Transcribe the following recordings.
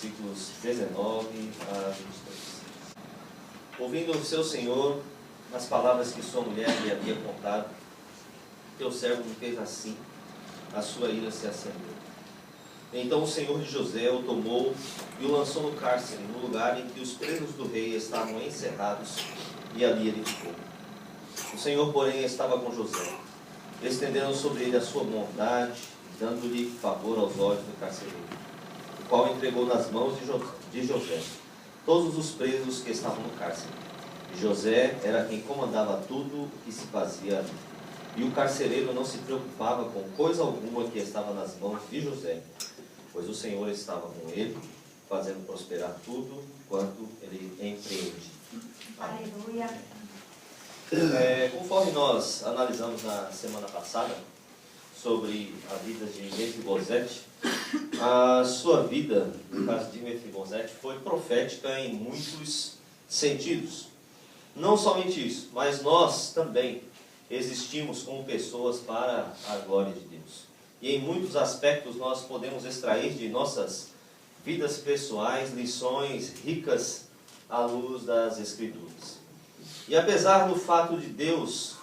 versículos 19 a 23. Ouvindo o seu senhor as palavras que sua mulher lhe havia contado, teu servo me fez assim, a sua ira se acendeu. Então o senhor de José o tomou e o lançou no cárcere, no lugar em que os presos do rei estavam encerrados, e ali ele ficou. O senhor, porém, estava com José, estendendo sobre ele a sua bondade, dando-lhe favor aos olhos do carcereiro, o qual entregou nas mãos de José todos os presos que estavam no cárcere. E José era quem comandava tudo o que se fazia ali. E o carcereiro não se preocupava com coisa alguma que estava nas mãos de José, pois o Senhor estava com ele, fazendo prosperar tudo quanto ele empreende. Aleluia. Conforme nós analisamos na semana passada sobre a vida de Mefibosete, a sua vida, no caso de Mefibosete, foi profética em muitos sentidos. Não somente isso, mas nós também existimos como pessoas para a glória de Deus. E em muitos aspectos nós podemos extrair de nossas vidas pessoais lições ricas à luz das Escrituras. E apesar do fato de Deus,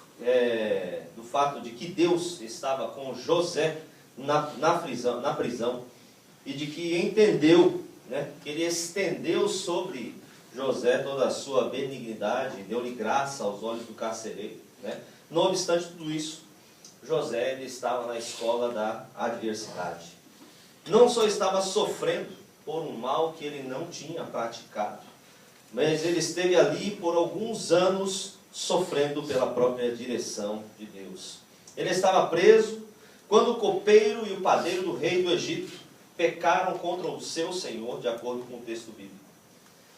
do fato de que Deus estava com José na prisão e de que entendeu, que ele estendeu sobre José toda a sua benignidade, deu-lhe graça aos olhos do carcereiro, Não obstante tudo isso, José ele estava na escola da adversidade. Não só estava sofrendo por um mal que ele não tinha praticado, mas ele esteve ali por alguns anos sofrendo pela própria direção de Deus. Ele estava preso quando o copeiro e o padeiro do rei do Egito pecaram contra o seu senhor, de acordo com o texto bíblico.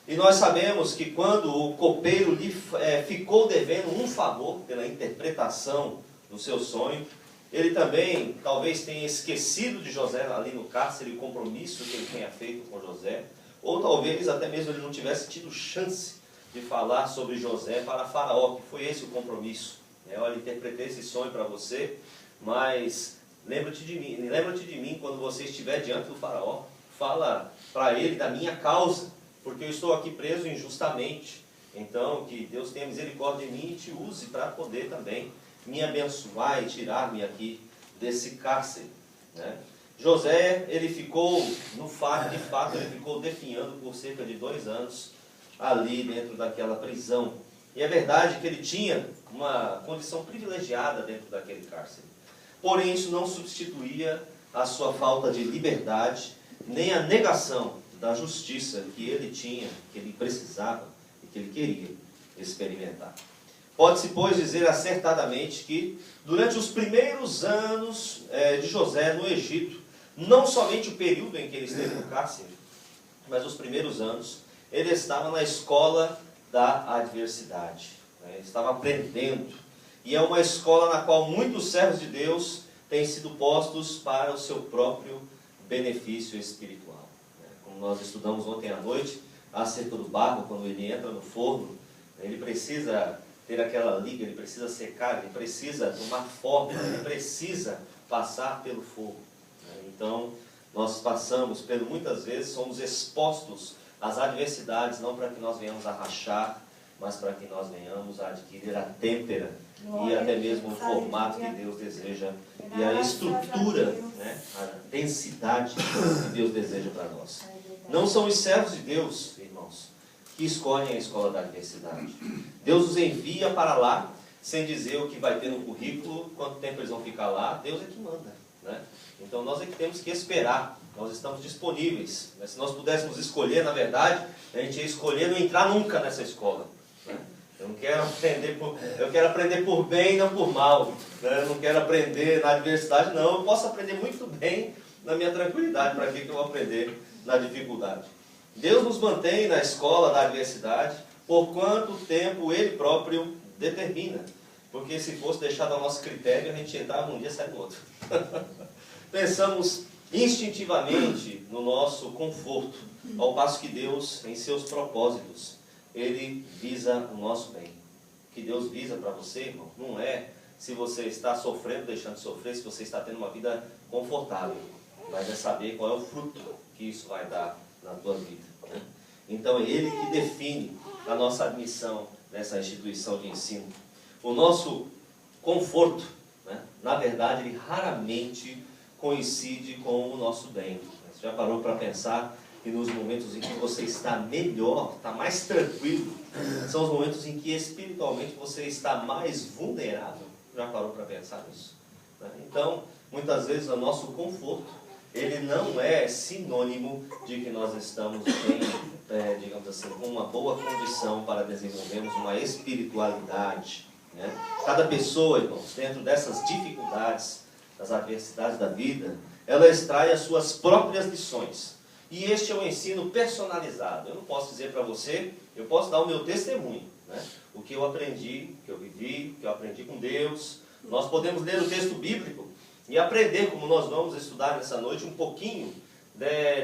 E nós sabemos que quando o copeiro lhe ficou devendo um favor pela interpretação do seu sonho, ele também talvez tenha esquecido de José ali no cárcere, o compromisso que ele tenha feito com José, ou talvez até mesmo ele não tivesse tido chance de falar sobre José para Faraó, que foi esse o compromisso. Olha, interpretei esse sonho para você, mas lembra-te de mim quando você estiver diante do Faraó, fala para ele da minha causa, porque eu estou aqui preso injustamente. Então, que Deus tenha misericórdia de mim e te use para poder também me abençoar e tirar-me aqui desse cárcere. José, ele ficou, de fato, ele ficou definhando por cerca de 2 anos ali dentro daquela prisão. E é verdade que ele tinha uma condição privilegiada dentro daquele cárcere. Porém, isso não substituía a sua falta de liberdade, nem a negação da justiça que ele tinha, que ele precisava e que ele queria experimentar. Pode-se, pois, dizer acertadamente que durante os primeiros anos de José no Egito, não somente o período em que ele esteve no cárcere, mas os primeiros anos, ele estava na escola da adversidade. Ele estava aprendendo. E é uma escola na qual muitos servos de Deus têm sido postos para o seu próprio benefício espiritual. Como nós estudamos ontem à noite, acerca do barro, quando ele entra no forno, ele precisa ter aquela liga, ele precisa secar, ele precisa tomar forma, ele precisa passar pelo fogo. Então, nós passamos, muitas vezes, somos expostos às adversidades, não para que nós venhamos a rachar, mas para que nós venhamos a adquirir a têmpera e até mesmo o formato que Deus deseja e a estrutura, a densidade que Deus deseja para nós. Não são os servos de Deus, irmãos, que escolhem a escola da adversidade. Deus os envia para lá, sem dizer o que vai ter no currículo, quanto tempo eles vão ficar lá. Deus é que manda. Então nós é que temos que esperar. Nós estamos disponíveis. Se nós pudéssemos escolher, na verdade, a gente ia escolher não entrar nunca nessa escola. Eu não quero aprender eu quero aprender por bem, não por mal. Eu não quero aprender na adversidade, não. Eu posso aprender muito bem na minha tranquilidade. Para que eu vou aprender na dificuldade? Deus nos mantém na escola da adversidade por quanto tempo Ele próprio determina. Porque se fosse deixado ao nosso critério, a gente entrava um dia e sai do outro. Pensamos instintivamente no nosso conforto, ao passo que Deus, em seus propósitos, Ele visa o nosso bem. O que Deus visa para você, irmão, não é se você está sofrendo, deixando de sofrer, se você está tendo uma vida confortável, mas é saber qual é o fruto que isso vai dar na tua vida, né? Então é Ele que define a nossa admissão nessa instituição de ensino. O nosso conforto, né, na verdade, ele raramente coincide com o nosso bem. Você já parou para pensar que nos momentos em que você está melhor, está mais tranquilo, são os momentos em que espiritualmente você está mais vulnerável? Já parou para pensar nisso? Então, muitas vezes o nosso conforto, ele não é sinônimo de que nós estamos em, digamos assim, com uma boa condição para desenvolvermos uma espiritualidade, né? Cada pessoa, irmãos, dentro dessas dificuldades, das adversidades da vida, ela extrai as suas próprias lições. E este é um ensino personalizado. Eu não posso dizer para você, eu posso dar o meu testemunho, né? O que eu aprendi, o que eu vivi, o que eu aprendi com Deus. Nós podemos ler o texto bíblico e aprender, como nós vamos estudar nessa noite, um pouquinho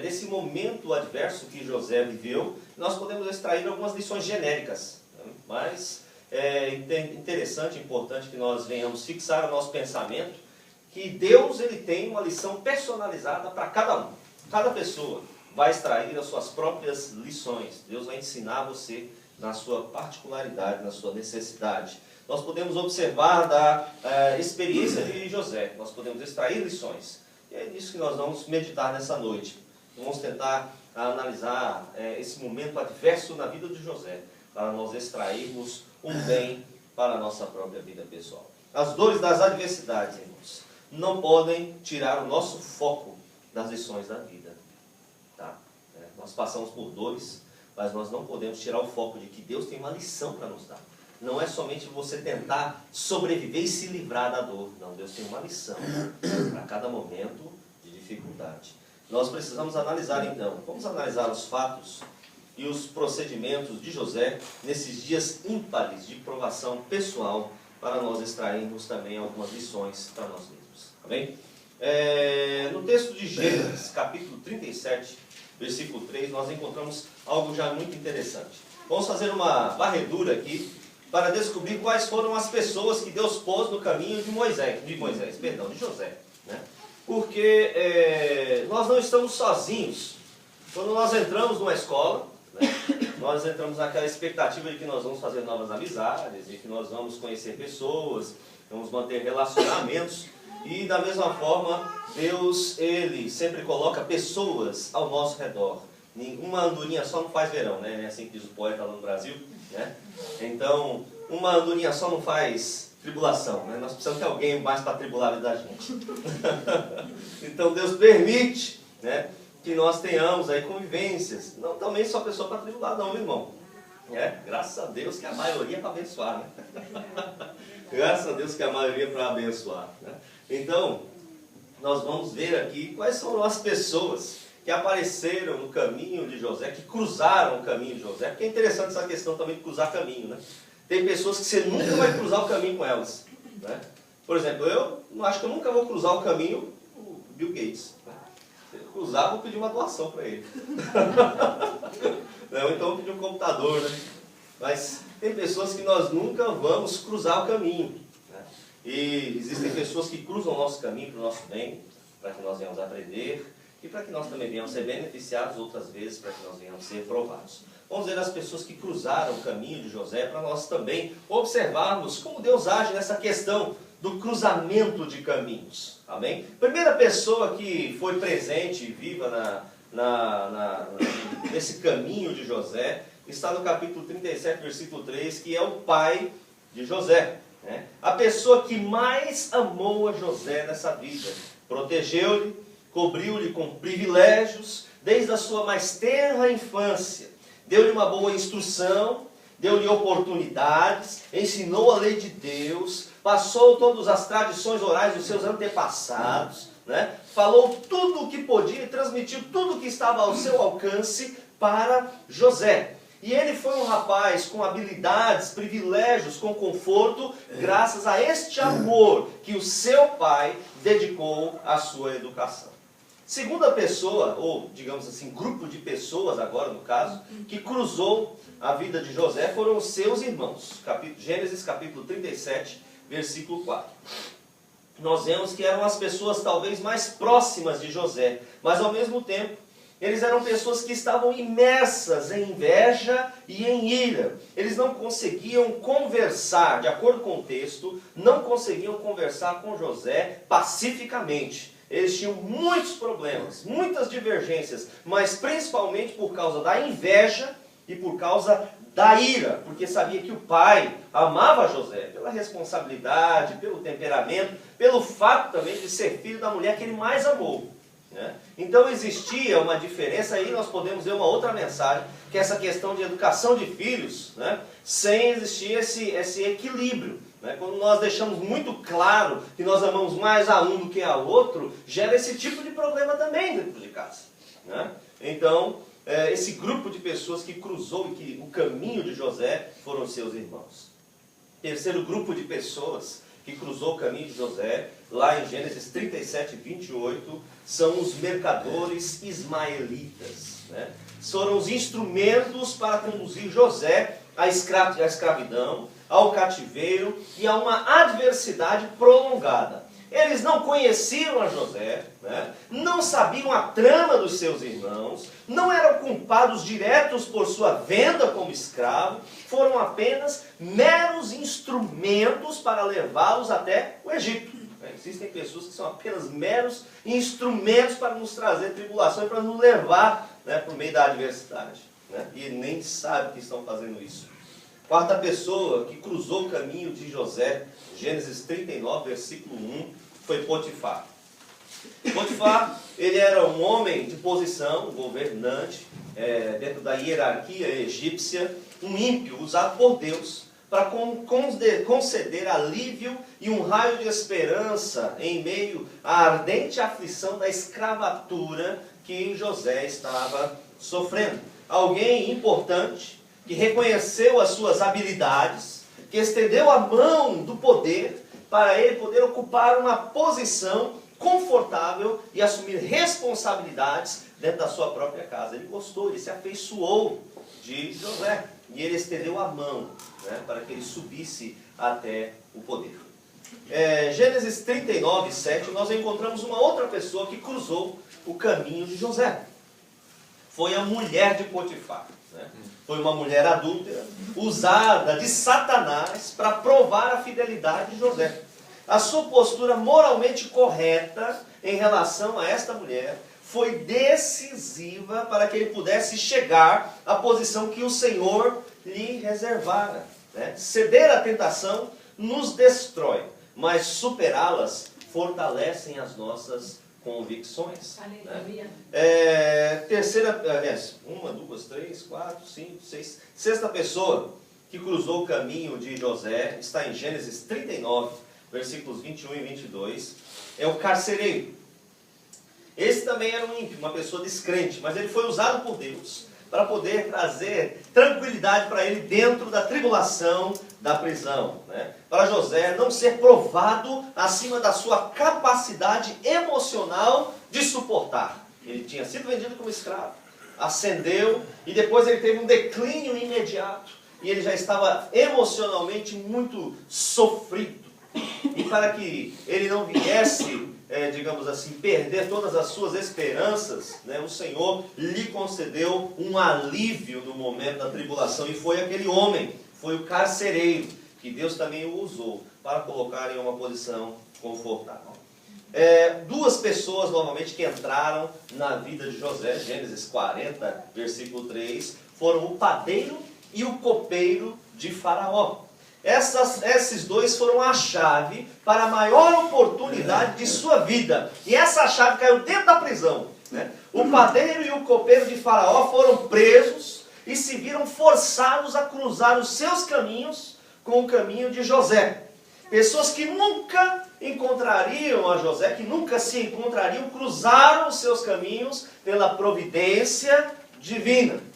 desse momento adverso que José viveu. Nós podemos extrair algumas lições genéricas, né? Mas é interessante, importante que nós venhamos fixar o nosso pensamento que Deus, ele tem uma lição personalizada para cada um. Cada pessoa vai extrair as suas próprias lições. Deus vai ensinar você na sua particularidade, na sua necessidade. Nós podemos observar da experiência de José. Nós podemos extrair lições. E é nisso que nós vamos meditar nessa noite. Vamos tentar analisar esse momento adverso na vida de José, para nós extrairmos um bem para a nossa própria vida pessoal. As dores das adversidades, irmãos, não podem tirar o nosso foco das lições da vida. Tá? Nós passamos por dores, mas nós não podemos tirar o foco de que Deus tem uma lição para nos dar. Não é somente você tentar sobreviver e se livrar da dor. Não, Deus tem uma lição para cada momento de dificuldade. Nós precisamos analisar então, vamos analisar os fatos e os procedimentos de José nesses dias ímpares de provação pessoal, para nós extrairmos também algumas lições para nós mesmos. Amém? No texto de Gênesis, capítulo 37, versículo 3, nós encontramos algo já muito interessante. Vamos fazer uma varredura aqui para descobrir quais foram as pessoas que Deus pôs no caminho de José, né? Porque nós não estamos sozinhos. Quando nós entramos numa escola, né, nós entramos naquela expectativa de que nós vamos fazer novas amizades, de que nós vamos conhecer pessoas, vamos manter relacionamentos. E da mesma forma, Deus, ele sempre coloca pessoas ao nosso redor. Uma andorinha só não faz verão, né? É assim que diz o poeta lá no Brasil, né? Então, uma andorinha só não faz tribulação, né? Nós precisamos ter alguém mais para tribular a vida da gente. Então Deus permite, né, que nós tenhamos aí convivências. Não também só pessoa para tribular, não, meu irmão. Graças a Deus que a maioria é para abençoar, né? Graças a Deus que a maioria é para abençoar, né? Então, nós vamos ver aqui quais foram as pessoas que apareceram no caminho de José, que cruzaram o caminho de José. Porque é interessante essa questão também de cruzar caminho, né? Tem pessoas que você nunca vai cruzar o caminho com elas, né? Por exemplo, eu acho que eu nunca vou cruzar o caminho com o Bill Gates, né? Se ele cruzar, vou pedir uma doação para ele. Não, então vou pedir um computador, né? Mas tem pessoas que nós nunca vamos cruzar o caminho, né? E existem pessoas que cruzam o nosso caminho para o nosso bem, para que nós venhamos aprender, e para que nós também venhamos ser beneficiados outras vezes, para que nós venhamos ser provados. Vamos ver as pessoas que cruzaram o caminho de José, para nós também observarmos como Deus age nessa questão do cruzamento de caminhos. Amém? Primeira pessoa que foi presente e viva nesse caminho de José está no capítulo 37, versículo 3, que é o pai de José, né? A pessoa que mais amou a José nessa vida, protegeu-lhe, cobriu-lhe com privilégios desde a sua mais tenra infância, deu-lhe uma boa instrução, deu-lhe oportunidades, ensinou a lei de Deus, passou todas as tradições orais dos seus antepassados, né? Falou tudo o que podia e transmitiu tudo o que estava ao seu alcance para José. E ele foi um rapaz com habilidades, privilégios, com conforto, graças a este amor que o seu pai dedicou à sua educação. Segunda pessoa, ou digamos assim, grupo de pessoas agora no caso, que cruzou a vida de José foram os seus irmãos. Gênesis capítulo 37, versículo 4. Nós vemos que eram as pessoas talvez mais próximas de José, mas ao mesmo tempo Eles eram pessoas que estavam imersas em inveja e em ira. Eles não conseguiam conversar, de acordo com o texto, não conseguiam conversar com José pacificamente. Eles tinham muitos problemas, muitas divergências, mas principalmente por causa da inveja e por causa da ira, porque sabia que o pai amava José pela responsabilidade, pelo temperamento, pelo fato também de ser filho da mulher que ele mais amou. Né? Então existia uma diferença, aí nós podemos ver uma outra mensagem, que é essa questão de educação de filhos, né? Sem existir esse equilíbrio. Né? Quando nós deixamos muito claro que nós amamos mais a um do que ao outro, gera esse tipo de problema também dentro de casa. Né? Então, esse grupo de pessoas que cruzou o caminho de José foram seus irmãos. Terceiro grupo de pessoas que cruzou o caminho de José, lá em Gênesis 37, 28, são os mercadores ismaelitas. Né? Foram os instrumentos para conduzir José à escravidão, ao cativeiro e a uma adversidade prolongada. Eles não conheciam a José, né? Não sabiam a trama dos seus irmãos, não eram culpados diretos por sua venda como escravo, foram apenas meros instrumentos para levá-los até o Egito. Existem pessoas que são apenas meros instrumentos para nos trazer tribulação e para nos levar, né, por meio da adversidade. Né? E nem sabe que estão fazendo isso. Quarta pessoa que cruzou o caminho de José, Gênesis 39, versículo 1, foi Potifar. Potifar, ele era um homem de posição, governante, dentro da hierarquia egípcia, um ímpio usado por Deus para conceder alívio e um raio de esperança em meio à ardente aflição da escravatura que José estava sofrendo. Alguém importante, que reconheceu as suas habilidades, que estendeu a mão do poder para ele poder ocupar uma posição confortável e assumir responsabilidades dentro da sua própria casa. Ele gostou, ele se afeiçoou de José e ele estendeu a mão, né, para que ele subisse até o poder. Gênesis 39, 7, nós encontramos uma outra pessoa que cruzou o caminho de José. Foi a mulher de Potifar. Né? Foi uma mulher adúltera, usada de Satanás para provar a fidelidade de José. A sua postura moralmente correta em relação a esta mulher foi decisiva para que ele pudesse chegar à posição que o Senhor lhe reservara. Né? Ceder à tentação nos destrói, mas superá-las fortalecem as nossas convicções. Né? Terceira, uma, duas, três, quatro, cinco, seis. Sexta pessoa que cruzou o caminho de José está em Gênesis 39, versículos 21 e 22. É o carcereiro. Esse também era um ímpio, uma pessoa descrente, mas ele foi usado por Deus para poder trazer tranquilidade para ele dentro da tribulação da prisão. Né? Para José não ser provado acima da sua capacidade emocional de suportar. Ele tinha sido vendido como escravo, ascendeu e depois ele teve um declínio imediato. E ele já estava emocionalmente muito sofrido. E para que ele não viesse, digamos assim, perder todas as suas esperanças, né, o Senhor lhe concedeu um alívio no momento da tribulação. E foi aquele homem, foi o carcereiro, que Deus também o usou para colocar em uma posição confortável. Duas pessoas, novamente, que entraram na vida de José, Gênesis 40, versículo 3, foram o padeiro e o copeiro de Faraó. Esses dois foram a chave para a maior oportunidade de sua vida. E essa chave caiu dentro da prisão. Né? O padeiro e o copeiro de Faraó foram presos e se viram forçados a cruzar os seus caminhos com o caminho de José. Pessoas que nunca encontrariam a José, que nunca se encontrariam, cruzaram os seus caminhos pela providência divina.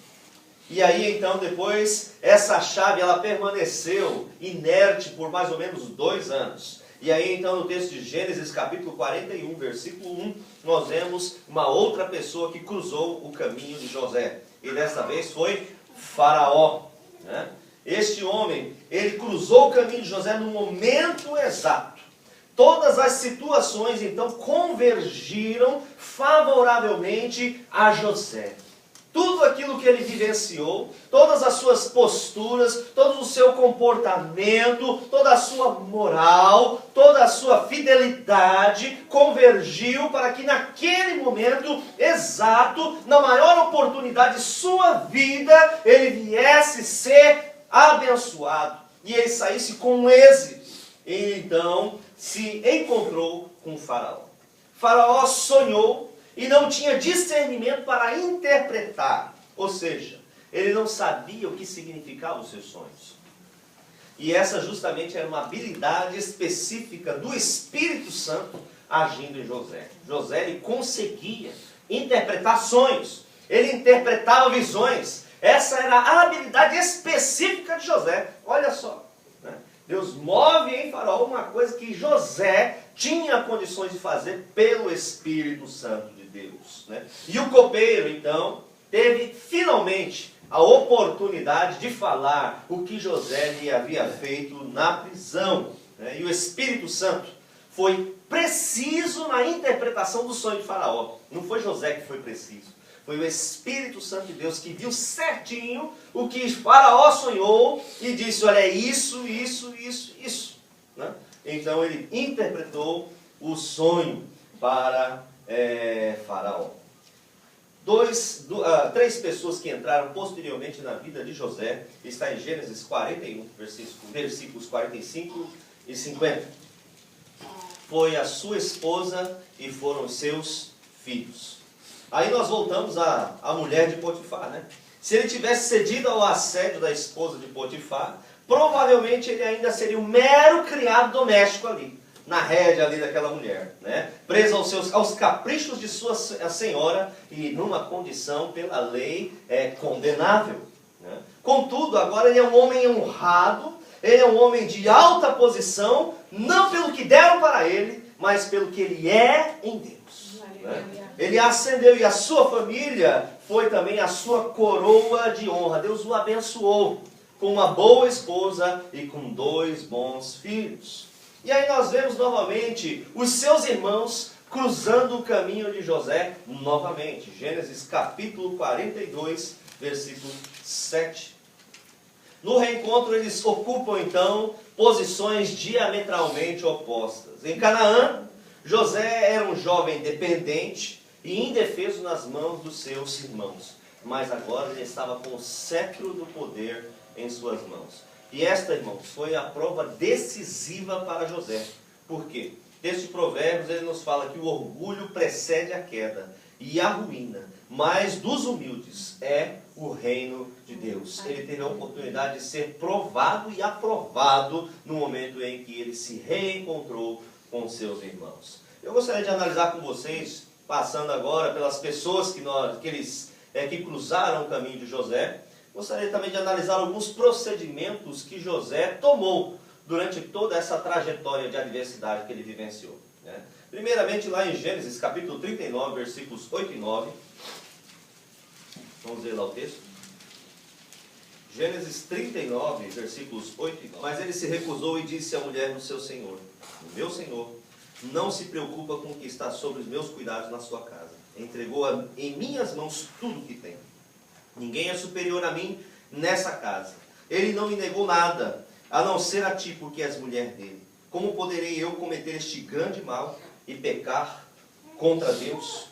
E aí então depois essa chave ela permaneceu inerte por mais ou menos 2 anos. E aí então no texto de Gênesis capítulo 41, versículo 1, nós vemos uma outra pessoa que cruzou o caminho de José. E desta vez foi Faraó. Né? Este homem, ele cruzou o caminho de José no momento exato todas as situações então convergiram favoravelmente a José. Tudo aquilo que ele vivenciou, todas as suas posturas, todo o seu comportamento, toda a sua moral, toda a sua fidelidade convergiu para que naquele momento exato, na maior oportunidade de sua vida, ele viesse ser abençoado e ele saísse com êxito. E então se encontrou com Faraó. Faraó sonhou e não tinha discernimento para interpretar. Ou seja, ele não sabia o que significavam os seus sonhos. E essa justamente era uma habilidade específica do Espírito Santo agindo em José. José, ele conseguia interpretar sonhos. Ele interpretava visões. Essa era a habilidade específica de José. Olha só, né? Deus move em Faraó uma coisa que José tinha condições de fazer pelo Espírito Santo de Deus, né? E o copeiro, então, teve finalmente a oportunidade de falar o que José lhe havia feito na prisão, né? E o Espírito Santo foi preciso na interpretação do sonho de Faraó. Não foi José que foi preciso. Foi o Espírito Santo de Deus que viu certinho o que Faraó sonhou e disse, olha, é isso, isso, isso, isso, né? Então ele interpretou o sonho para Faraó. Três pessoas que entraram posteriormente na vida de José, está em Gênesis 41, versículos 45 e 50. Foi a sua esposa e foram os seus filhos. Aí nós voltamos à mulher de Potifar, né? Se ele tivesse cedido ao assédio da esposa de Potifar, provavelmente ele ainda seria um mero criado doméstico ali, na rédea ali daquela mulher, né? Preso aos caprichos de sua senhora e numa condição pela lei condenável, né? Contudo, agora ele é um homem honrado, ele é um homem de alta posição, não pelo que deram para ele, mas pelo que ele é em Deus, né? Ele ascendeu e a sua família foi também a sua coroa de honra. Deus o abençoou com uma boa esposa e com 2 bons filhos. E aí nós vemos novamente os seus irmãos cruzando o caminho de José novamente. Gênesis capítulo 42, versículo 7. No reencontro eles ocupam então posições diametralmente opostas. Em Canaã, José era um jovem dependente e indefeso nas mãos dos seus irmãos. Mas agora ele estava com o cetro do poder em suas mãos. E esta, irmãos, foi a prova decisiva para José. Por quê? Texto de Provérbios, ele nos fala que o orgulho precede a queda e a ruína, mas dos humildes é o reino de Deus. Ele teve a oportunidade de ser provado e aprovado no momento em que ele se reencontrou com seus irmãos. Eu gostaria de analisar com vocês, passando agora pelas pessoas que cruzaram o caminho de José. Gostaria também de analisar alguns procedimentos que José tomou durante toda essa trajetória de adversidade que ele vivenciou, né? Primeiramente lá em Gênesis capítulo 39, versículos 8 e 9. Vamos ler lá o texto. Gênesis 39, versículos 8 e 9. Mas ele se recusou e disse à mulher do seu senhor, o meu senhor não se preocupa com o que está sobre os meus cuidados na sua casa. Entregou em minhas mãos tudo o que tem. Ninguém é superior a mim nessa casa. Ele não me negou nada, a não ser a ti, porque és mulher dele. Como poderei eu cometer este grande mal e pecar contra Deus?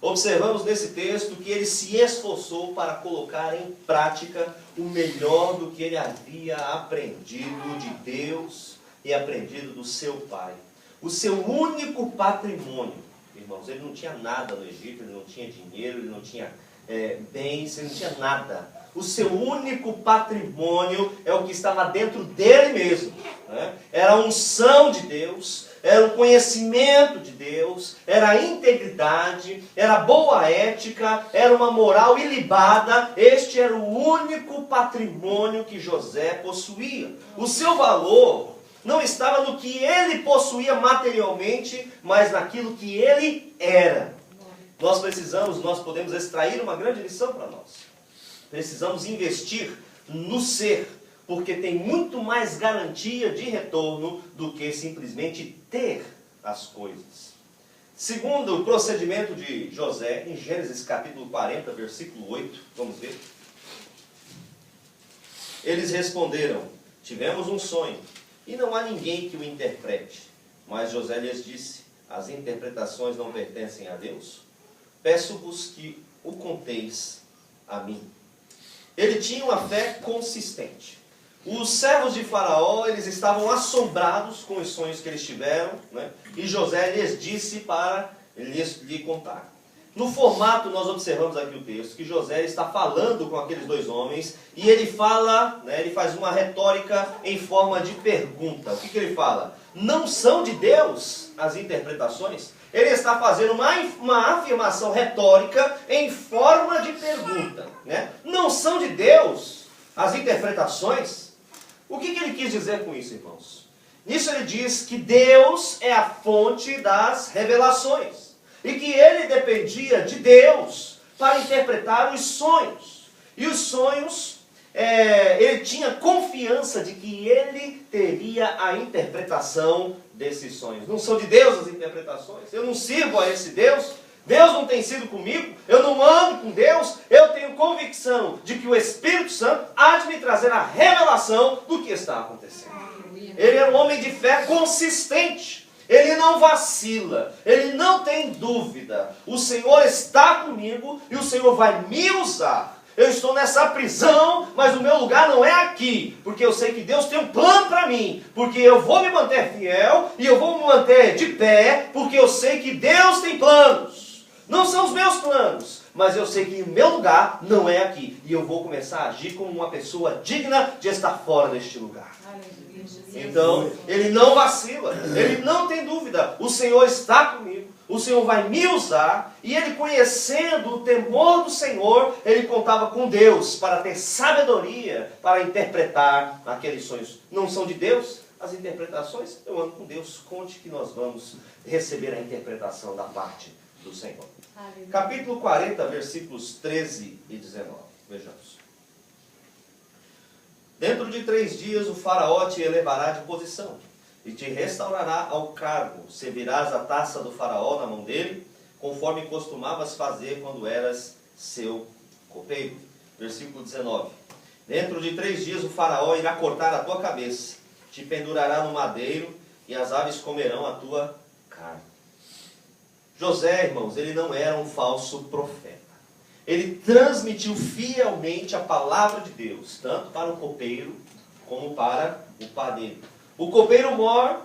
Observamos nesse texto que ele se esforçou para colocar em prática o melhor do que ele havia aprendido de Deus e aprendido do seu pai. O seu único patrimônio, irmãos, ele não tinha nada no Egito, ele não tinha dinheiro, ele não tinha bens, ele não tinha nada. O seu único patrimônio é o que estava dentro dele mesmo, né? Era a unção de Deus, era o conhecimento de Deus, era a integridade, era a boa ética, era uma moral ilibada. Este era o único patrimônio que José possuía. O seu valor não estava no que ele possuía materialmente, mas naquilo que ele era. Nós podemos extrair uma grande lição para nós. Precisamos investir no ser, porque tem muito mais garantia de retorno do que simplesmente ter as coisas. Segundo o procedimento de José, em Gênesis capítulo 40, versículo 8, vamos ver. Eles responderam: tivemos um sonho, e não há ninguém que o interprete. Mas José lhes disse: as interpretações não pertencem a Deus? Peço-vos que o conteis a mim. Ele tinha uma fé consistente. Os servos de Faraó, eles estavam assombrados com os sonhos que eles tiveram, né? E José lhes disse para lhe contar. No formato, nós observamos aqui o texto, que José está falando com aqueles dois homens, e ele fala, né, ele faz uma retórica em forma de pergunta. O que ele fala? Não são de Deus as interpretações? Ele está fazendo uma afirmação retórica em forma de pergunta, né? Não são de Deus as interpretações? O que ele quis dizer com isso, irmãos? Nisso ele diz que Deus é a fonte das revelações. E que ele dependia de Deus para interpretar os sonhos. E os sonhos, ele tinha confiança de que ele teria a interpretação desses sonhos. Não são de Deus as interpretações. Eu não sirvo a esse Deus. Deus não tem sido comigo. Eu não ando com Deus. Eu tenho convicção de que o Espírito Santo há de me trazer a revelação do que está acontecendo. Ele é um homem de fé consistente. Ele não vacila, ele não tem dúvida. O Senhor está comigo e o Senhor vai me usar. Eu estou nessa prisão, mas o meu lugar não é aqui, porque eu sei que Deus tem um plano para mim, porque eu vou me manter fiel e eu vou me manter de pé, porque eu sei que Deus tem planos. Não são os meus planos, mas eu sei que o meu lugar não é aqui, e eu vou começar a agir como uma pessoa digna de estar fora deste lugar. Então, ele não vacila, ele não tem dúvida, o Senhor está comigo, o Senhor vai me usar, e ele, conhecendo o temor do Senhor, ele contava com Deus para ter sabedoria para interpretar aqueles sonhos. Não são de Deus as interpretações? Eu ando com Deus, conte que nós vamos receber a interpretação da parte do Senhor. Capítulo 40, versículos 13 e 19, vejamos. Dentro de 3 dias o faraó te elevará de posição e te restaurará ao cargo. Servirás a taça do faraó na mão dele, conforme costumavas fazer quando eras seu copeiro. Versículo 19. Dentro de 3 dias o faraó irá cortar a tua cabeça, te pendurará no madeiro e as aves comerão a tua carne. José, irmãos, ele não era um falso profeta. Ele transmitiu fielmente a palavra de Deus, tanto para o copeiro como para o padeiro. O copeiro mor,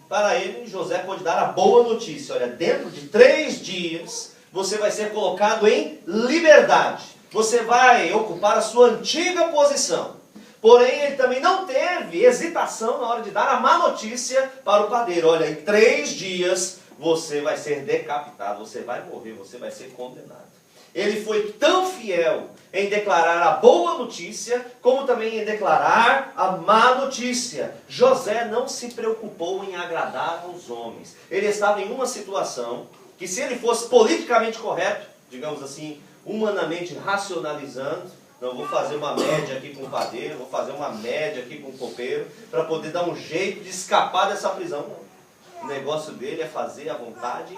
para ele, José pode dar a boa notícia. Olha, dentro de 3 dias, você vai ser colocado em liberdade. Você vai ocupar a sua antiga posição. Porém, ele também não teve hesitação na hora de dar a má notícia para o padeiro. Olha, em 3 dias, você vai ser decapitado, você vai morrer, você vai ser condenado. Ele foi tão fiel em declarar a boa notícia, como também em declarar a má notícia. José não se preocupou em agradar aos homens. Ele estava em uma situação que, se ele fosse politicamente correto, digamos assim, humanamente racionalizando, não vou fazer uma média aqui com o padeiro, vou fazer uma média aqui com o copeiro, para poder dar um jeito de escapar dessa prisão. Não. O negócio dele é fazer a vontade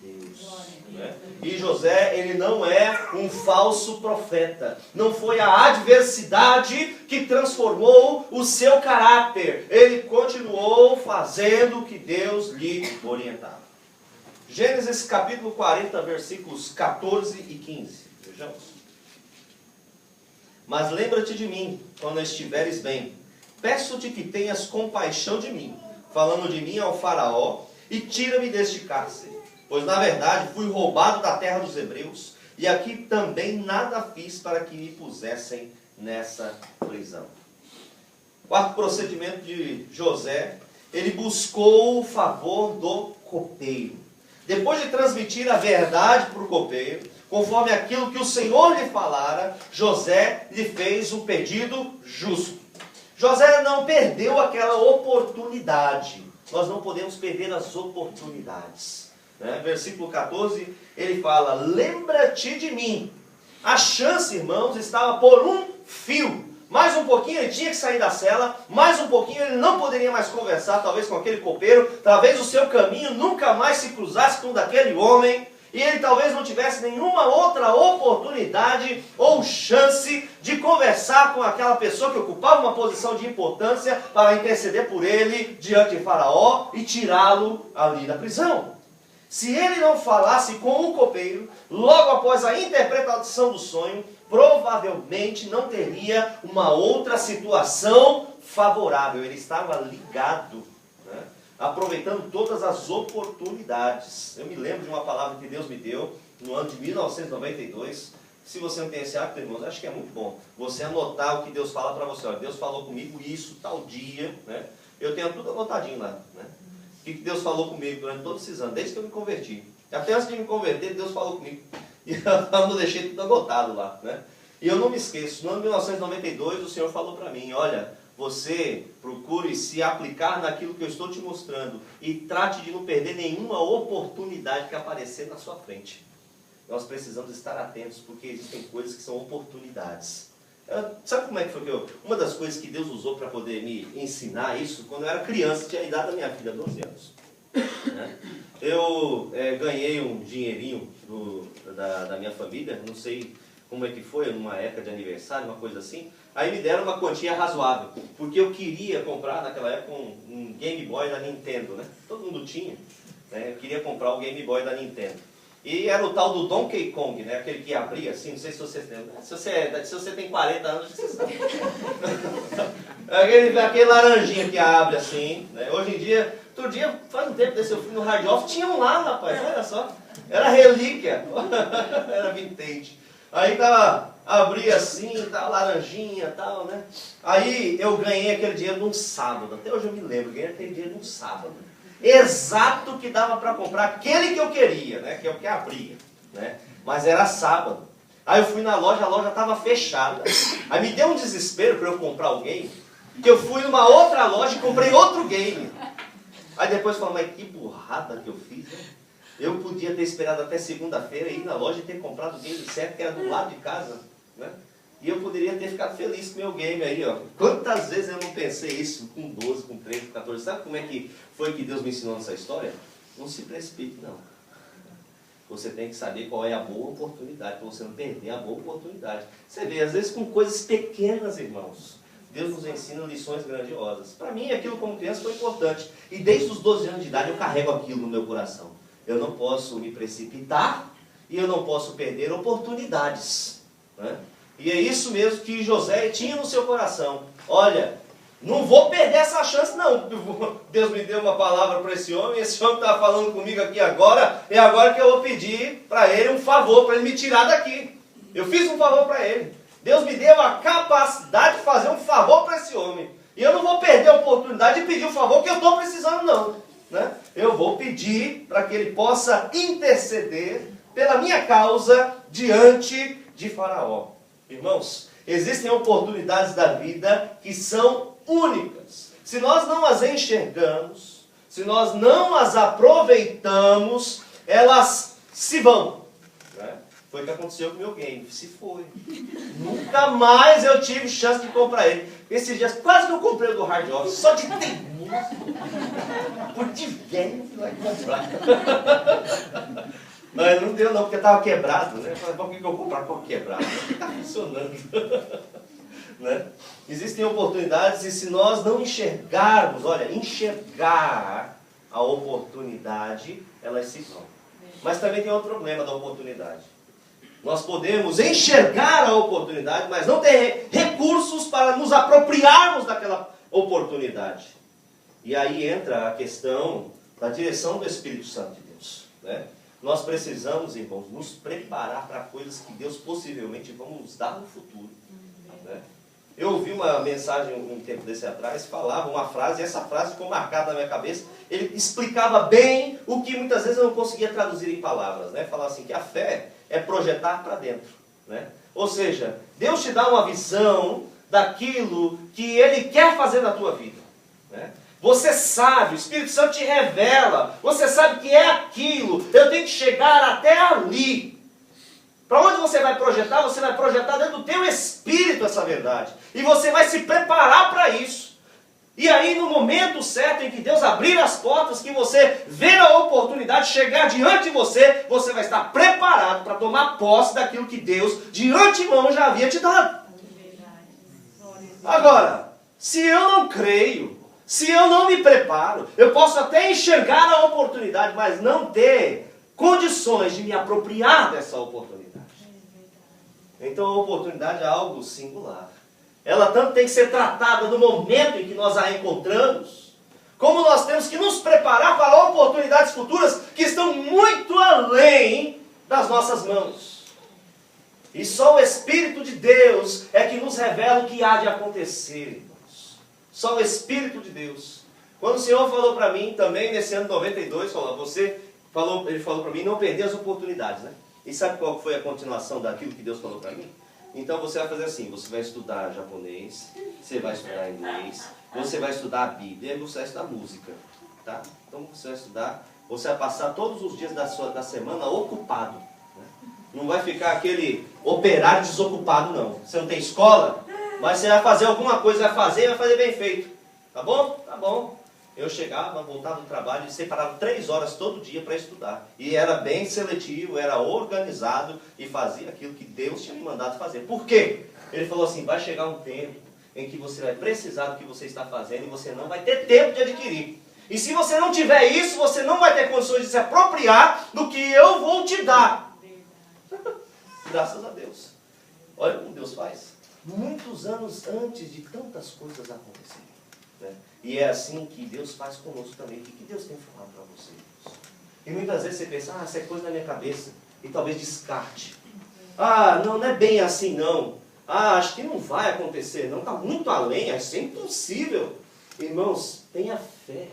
de Deus. Né? E José, ele não é um falso profeta. Não foi a adversidade que transformou o seu caráter. Ele continuou fazendo o que Deus lhe orientava. Gênesis capítulo 40, versículos 14 e 15. Vejamos. Mas lembra-te de mim, quando estiveres bem. Peço-te que tenhas compaixão de mim, falando de mim ao faraó, e tira-me deste cárcere. Pois na verdade fui roubado da terra dos hebreus, e aqui também nada fiz para que me pusessem nessa prisão. Quarto procedimento de José, ele buscou o favor do copeiro. Depois de transmitir a verdade para o copeiro, conforme aquilo que o Senhor lhe falara, José lhe fez um pedido justo. José não perdeu aquela oportunidade. Nós não podemos perder as oportunidades. Versículo 14, ele fala, lembra-te de mim. A chance, irmãos, estava por um fio, Mais um pouquinho ele tinha que sair da cela, mais um pouquinho ele não poderia mais conversar, talvez com aquele copeiro, talvez o seu caminho nunca mais se cruzasse com o daquele homem, e ele talvez não tivesse nenhuma outra oportunidade ou chance de conversar com aquela pessoa que ocupava uma posição de importância para interceder por ele diante de Faraó e tirá-lo ali da prisão. Se ele não falasse com o copeiro, logo após a interpretação do sonho, provavelmente não teria uma outra situação favorável. Ele estava ligado, né? Aproveitando todas as oportunidades. Eu me lembro de uma palavra que Deus me deu no ano de 1992. Se você não tem esse hábito, irmãos, acho que é muito bom você anotar o que Deus fala para você. Olha, Deus falou comigo isso, tal dia, né? Eu tenho tudo anotadinho lá, né? O que Deus falou comigo durante todos esses anos, desde que eu me converti. Até antes de me converter, Deus falou comigo. E eu não deixei tudo anotado lá, né? E eu não me esqueço, no ano de 1992 o Senhor falou para mim, olha, você procure se aplicar naquilo que eu estou te mostrando e trate de não perder nenhuma oportunidade que aparecer na sua frente. Nós precisamos estar atentos, porque existem coisas que são oportunidades. Sabe como é que foi que uma das coisas que Deus usou para poder me ensinar isso, quando eu era criança, tinha a idade da minha filha, 12 anos. Né? Eu ganhei um dinheirinho da minha família, não sei como é que foi, numa época de aniversário, uma coisa assim. Aí me deram uma quantia razoável, porque eu queria comprar naquela época um Game Boy da Nintendo, né? Todo mundo tinha, né? Eu queria comprar o Game Boy da Nintendo. E era o tal do Donkey Kong, né? Aquele que abria assim, não sei se vocês lembram. Se você tem 40 anos, você sabe. aquele laranjinha que abre assim, né? Hoje em dia, outro dia, faz um tempo desse eu fui no Hard Off, tinha um lá, rapaz, olha só. Era relíquia, era vintage. Aí abria assim, tal, laranjinha e tal, né? Aí eu ganhei aquele dinheiro num sábado, até hoje eu me lembro, ganhei aquele dinheiro num sábado. Exato que dava para comprar aquele que eu queria, né? Que é o que abria, né? Mas era sábado. Aí eu fui na loja, a loja estava fechada. Aí me deu um desespero para eu comprar o game, que eu fui numa outra loja e comprei outro game. Aí depois eu falei, mas que burrada que eu fiz, né? Eu podia ter esperado até segunda-feira e ir na loja e ter comprado o game certo, que era do lado de casa, né? E eu poderia ter ficado feliz com o meu game aí, ó. Quantas vezes eu não pensei isso com 12, com 13, com 14? Sabe como é que foi que Deus me ensinou nessa história? Não se precipite, não. Você tem que saber qual é a boa oportunidade, para você não perder a boa oportunidade. Você vê, às vezes com coisas pequenas, irmãos, Deus nos ensina lições grandiosas. Para mim, aquilo como criança foi importante. E desde os 12 anos de idade eu carrego aquilo no meu coração. Eu não posso me precipitar e eu não posso perder oportunidades, né? E é isso mesmo que José tinha no seu coração. Olha, não vou perder essa chance não. Deus me deu uma palavra para esse homem está falando comigo aqui agora, é agora que eu vou pedir para ele um favor, para ele me tirar daqui. Eu fiz um favor para ele. Deus me deu a capacidade de fazer um favor para esse homem. E eu não vou perder a oportunidade de pedir um favor que eu estou precisando não, né? Eu vou pedir para que ele possa interceder pela minha causa diante de Faraó. Irmãos, existem oportunidades da vida que são únicas. Se nós não as enxergamos, se nós não as aproveitamos, elas se vão, né? Foi o que aconteceu com o meu game, se foi. Nunca mais eu tive chance de comprar ele. Esses dias, quase que eu comprei o do Hard Off, só de teimoso. Por de velho que vai comprar. Mas não deu não, porque estava quebrado, né? Eu falei, por que eu vou comprar com quebrado? Porque está funcionando. Né? Existem oportunidades e se nós não enxergarmos, olha, enxergar a oportunidade, elas se vão. Mas também tem outro problema da oportunidade. Nós podemos enxergar a oportunidade, mas não ter recursos para nos apropriarmos daquela oportunidade. E aí entra a questão da direção do Espírito Santo de Deus, né? Nós precisamos, irmãos, nos preparar para coisas que Deus possivelmente vai nos dar no futuro, né? Eu ouvi uma mensagem um tempo desse atrás, falava uma frase, e essa frase ficou marcada na minha cabeça. Ele explicava bem o que muitas vezes eu não conseguia traduzir em palavras, né? Falava assim, que a fé é projetar para dentro, né? Ou seja, Deus te dá uma visão daquilo que Ele quer fazer na tua vida, né? Você sabe, o Espírito Santo te revela, você sabe que é aquilo, eu tenho que chegar até ali. Para onde você vai projetar? Você vai projetar dentro do teu espírito essa verdade. E você vai se preparar para isso. E aí, no momento certo em que Deus abrir as portas, que você ver a oportunidade chegar diante de você, você vai estar preparado para tomar posse daquilo que Deus de antemão já havia te dado. Agora, se eu não creio, se eu não me preparo, eu posso até enxergar a oportunidade, mas não ter condições de me apropriar dessa oportunidade. Então a oportunidade é algo singular. Ela tanto tem que ser tratada no momento em que nós a encontramos, como nós temos que nos preparar para oportunidades futuras que estão muito além das nossas mãos. E só o Espírito de Deus é que nos revela o que há de acontecer, irmãos. Só o Espírito de Deus. Quando o Senhor falou para mim também nesse ano 92, ele falou para mim não perder as oportunidades, né? E sabe qual foi a continuação daquilo que Deus falou para mim? Então você vai fazer assim, você vai estudar japonês, você vai estudar inglês, você vai estudar a Bíblia e você vai estudar música, tá? Então você vai estudar, você vai passar todos os dias da semana ocupado, né? Não vai ficar aquele operário desocupado não. Você não tem escola, mas você vai fazer alguma coisa, vai fazer bem feito, tá bom? Tá bom. Eu chegava, voltava do trabalho e separava 3 horas todo dia para estudar. E era bem seletivo, era organizado e fazia aquilo que Deus tinha me mandado fazer. Por quê? Ele falou assim, vai chegar um tempo em que você vai precisar do que você está fazendo e você não vai ter tempo de adquirir. E se você não tiver isso, você não vai ter condições de se apropriar do que eu vou te dar. Graças a Deus. Olha como Deus faz. Muitos anos antes de tantas coisas acontecerem. Né? E é assim que Deus faz conosco também. O que Deus tem falado para vocês? E muitas vezes você pensa, essa é coisa na minha cabeça. E talvez descarte. Não é bem assim não. Acho que não vai acontecer não. Está muito além, isso é impossível. Irmãos, tenha fé.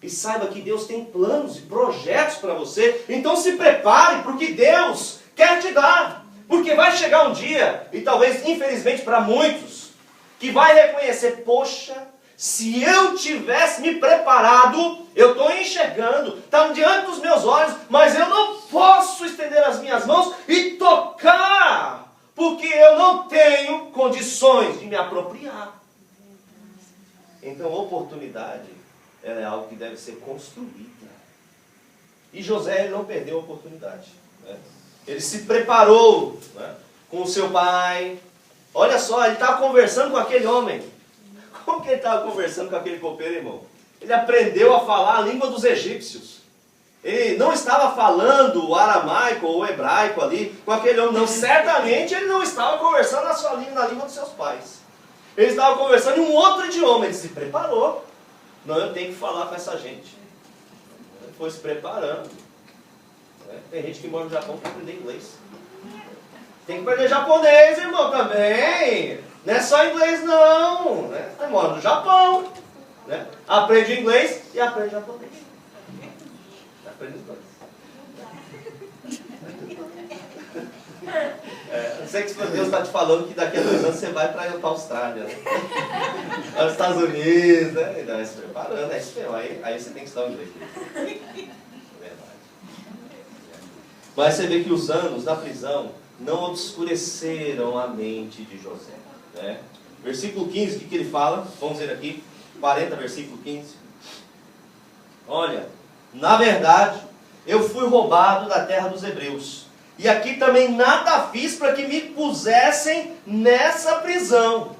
E saiba que Deus tem planos e projetos para você. Então se prepare para o que Deus quer te dar. Porque vai chegar um dia, e talvez infelizmente para muitos, que vai reconhecer, poxa, se eu tivesse me preparado, eu estou enxergando, está diante dos meus olhos, mas eu não posso estender as minhas mãos e tocar, porque eu não tenho condições de me apropriar. Então a oportunidade, ela é algo que deve ser construída. E José ele não perdeu a oportunidade, né? Ele se preparou, né, com o seu pai. Olha só, ele estava conversando com aquele homem. Como que ele estava conversando com aquele copeiro, irmão? Ele aprendeu a falar a língua dos egípcios. Ele não estava falando o aramaico ou o hebraico ali com aquele homem, não. Certamente ele não estava conversando na língua dos seus pais. Ele estava conversando em um outro idioma. Ele se preparou. Não, eu tenho que falar com essa gente. Ele foi se preparando. Tem gente que mora no Japão para aprender inglês. Tem que aprender japonês, irmão, também. Não é só inglês, não. Né? Você mora no Japão. Né? Aprende inglês e aprende japonês. Aprende os dois. Não sei que Deus está te falando que daqui a 2 anos você vai para a Austrália. Né? Para os Estados Unidos. Né? Não, se preparando. Aí você tem que estudar inglês. Mas você vê que os anos na prisão não obscureceram a mente de José. Né? Versículo 15, o que ele fala? Vamos ver aqui, 40, versículo 15. Olha, na verdade, eu fui roubado da terra dos hebreus. E aqui também nada fiz para que me pusessem nessa prisão.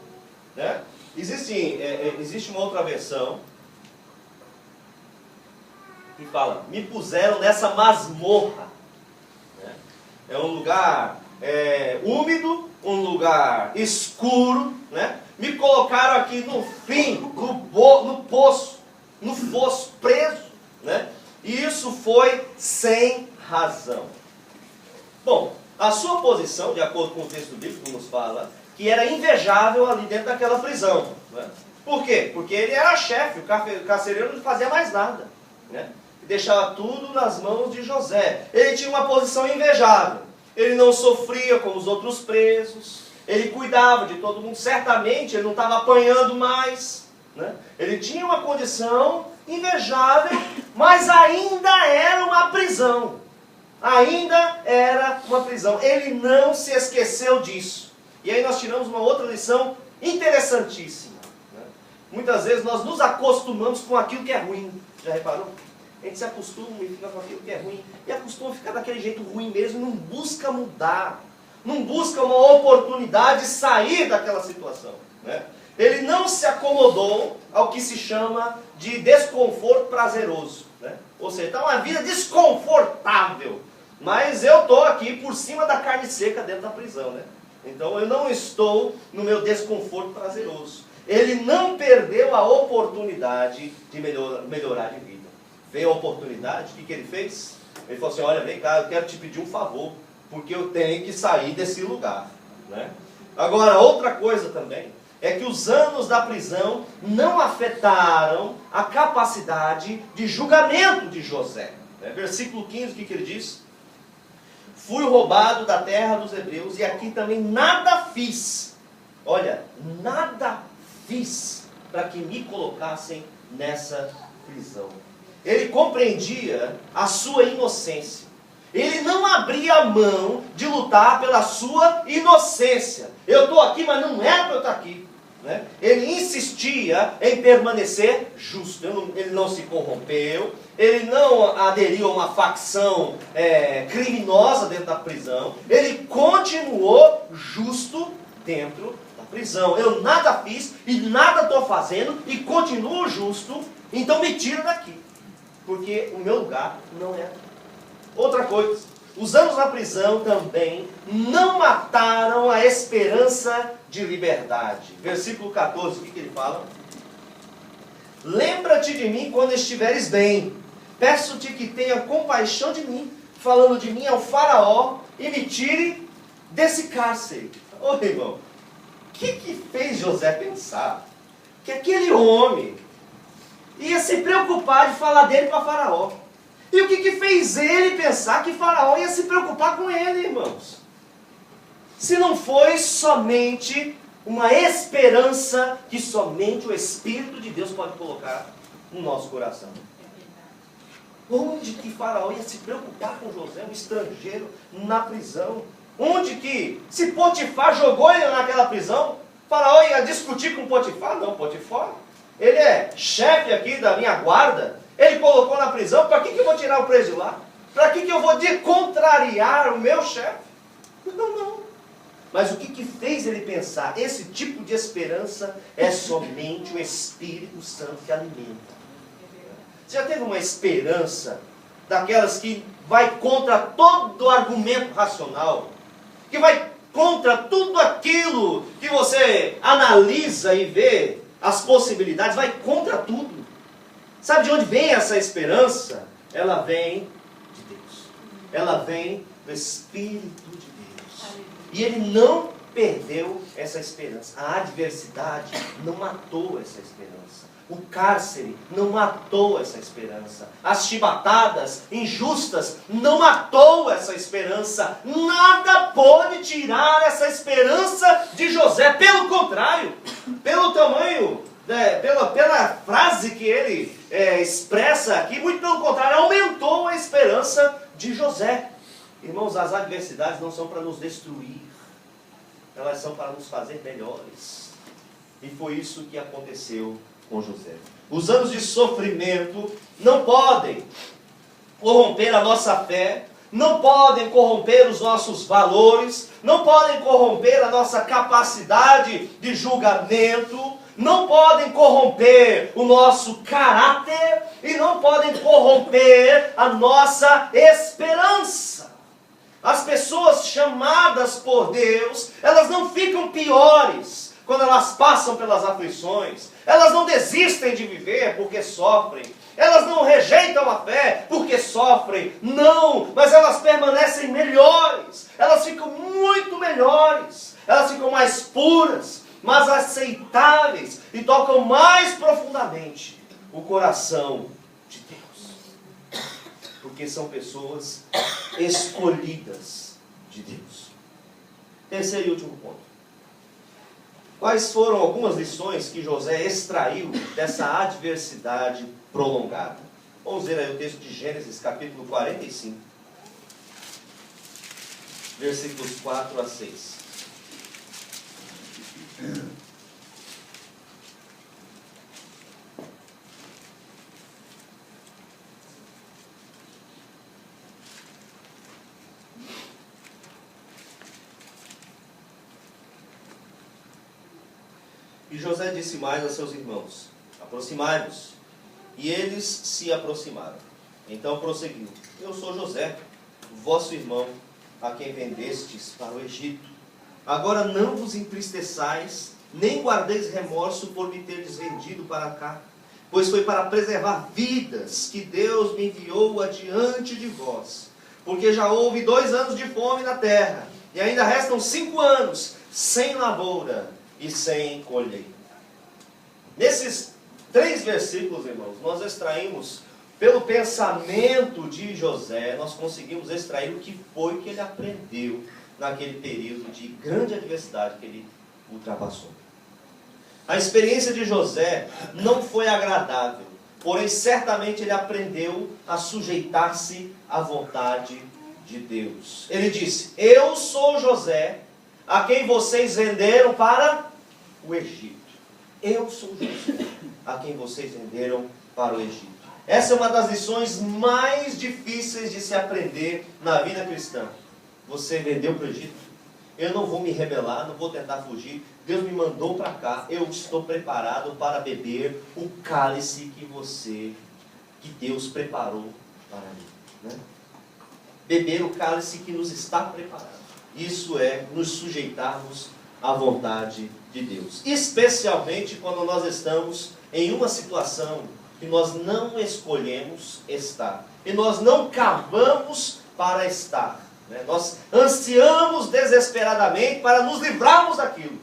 Né? Existe uma outra versão que fala, me puseram nessa masmorra. É um lugar úmido, um lugar escuro, né? Me colocaram aqui no fim, no poço, no fosso, preso, né? E isso foi sem razão. Bom, a sua posição, de acordo com o texto bíblico, nos fala que era invejável ali dentro daquela prisão, né? Por quê? Porque ele era chefe, o carcereiro não fazia mais nada, né? Deixava tudo nas mãos de José. Ele tinha uma posição invejável. Ele não sofria como os outros presos. Ele cuidava de todo mundo. Certamente ele não estava apanhando mais, né? Ele tinha uma condição invejável, mas ainda era uma prisão. Ainda era uma prisão. Ele não se esqueceu disso. E aí nós tiramos uma outra lição interessantíssima. Muitas vezes nós nos acostumamos com aquilo que é ruim. Já reparou? A gente se acostuma e fica com aquilo que é ruim. E acostuma a ficar daquele jeito ruim mesmo e não busca mudar. Não busca uma oportunidade de sair daquela situação. Né? Ele não se acomodou ao que se chama de desconforto prazeroso. Né? Ou seja, está uma vida desconfortável. Mas eu estou aqui por cima da carne seca dentro da prisão. Né? Então eu não estou no meu desconforto prazeroso. Ele não perdeu a oportunidade de melhorar de vida. Veio a oportunidade, o que ele fez? Ele falou assim, olha, vem cá, eu quero te pedir um favor, porque eu tenho que sair desse lugar. Né? Agora, outra coisa também, é que os anos da prisão não afetaram a capacidade de julgamento de José. Né? Versículo 15, o que ele diz? Fui roubado da terra dos hebreus e aqui também nada fiz. Olha, nada fiz para que me colocassem nessa prisão. Ele compreendia a sua inocência. Ele não abria mão de lutar pela sua inocência. Eu estou aqui, mas não é para eu estar aqui. Né? Ele insistia em permanecer justo. Ele não se corrompeu. Ele não aderiu a uma facção criminosa dentro da prisão. Ele continuou justo dentro da prisão. Eu nada fiz e nada estou fazendo e continuo justo. Então me tira daqui. Porque o meu lugar não é aqui. Outra coisa, os anos na prisão também não mataram a esperança de liberdade. Versículo 14, o que ele fala? Lembra-te de mim quando estiveres bem. Peço-te que tenha compaixão de mim, falando de mim ao faraó, e me tire desse cárcere. Ô irmão, o que fez José pensar que aquele homem ia se preocupar de falar dele para faraó? E o que fez ele pensar que faraó ia se preocupar com ele, irmãos? Se não foi somente uma esperança que somente o Espírito de Deus pode colocar no nosso coração. Onde que faraó ia se preocupar com José, um estrangeiro, na prisão? Onde que, se Potifar jogou ele naquela prisão, faraó ia discutir com Potifar? Não, Potifar, ele é chefe aqui da minha guarda. Ele colocou na prisão, para que eu vou tirar o preso de lá? Para que eu vou contrariar o meu chefe? Não. Mas o que fez ele pensar? Esse tipo de esperança é somente o Espírito Santo que alimenta. Você já teve uma esperança daquelas que vai contra todo argumento racional? Que vai contra tudo aquilo que você analisa e vê as possibilidades? Vai contra tudo. Sabe de onde vem essa esperança? Ela vem de Deus. Ela vem do Espírito de Deus. E ele não perdeu essa esperança. A adversidade não matou essa esperança. O cárcere não matou essa esperança. As chibatadas injustas não matou essa esperança. Nada pode tirar essa esperança de José. Pelo contrário, pelo tamanho, pela frase que ele expressa aqui, muito pelo contrário, aumentou a esperança de José. Irmãos, as adversidades não são para nos destruir, elas são para nos fazer melhores. E foi isso que aconteceu com José. Os anos de sofrimento não podem corromper a nossa fé, não podem corromper os nossos valores, não podem corromper a nossa capacidade de julgamento, não podem corromper o nosso caráter e não podem corromper a nossa esperança. As pessoas chamadas por Deus, elas não ficam piores quando elas passam pelas aflições. Elas não desistem de viver porque sofrem. Elas não rejeitam a fé porque sofrem. Não, mas elas permanecem melhores. Elas ficam muito melhores. Elas ficam mais puras, mais aceitáveis e tocam mais profundamente o coração de Deus. Porque são pessoas escolhidas de Deus. Terceiro e último ponto. Quais foram algumas lições que José extraiu dessa adversidade prolongada? Vamos ver aí o texto de Gênesis, capítulo 45. versículos 4 a 6. E José disse mais a seus irmãos: aproximai-vos. E eles se aproximaram. Então prosseguiu: eu sou José, vosso irmão, a quem vendestes para o Egito. Agora não vos entristeçais, nem guardeis remorso por me teres vendido para cá, pois foi para preservar vidas que Deus me enviou adiante de vós. Porque já houve 2 anos de fome na terra, e ainda restam 5 anos sem lavoura e sem colheita. Nesses 3 versículos, irmãos, nós extraímos, pelo pensamento de José, nós conseguimos extrair o que foi que ele aprendeu naquele período de grande adversidade que ele ultrapassou. A experiência de José não foi agradável, porém certamente ele aprendeu a sujeitar-se à vontade de Deus. Ele disse: eu sou José, a quem vocês venderam para o Egito. Eu sou José, a quem vocês venderam para o Egito. Essa é uma das lições mais difíceis de se aprender na vida cristã. Você vendeu para o Egito? Eu não vou me rebelar, não vou tentar fugir. Deus me mandou para cá. Eu estou preparado para beber o cálice que Deus preparou para mim. Né? Beber o cálice que nos está preparado. Isso é nos sujeitarmos à vontade de Deus. Especialmente quando nós estamos em uma situação que nós não escolhemos estar. E nós não cavamos para estar. Né? Nós ansiamos desesperadamente para nos livrarmos daquilo.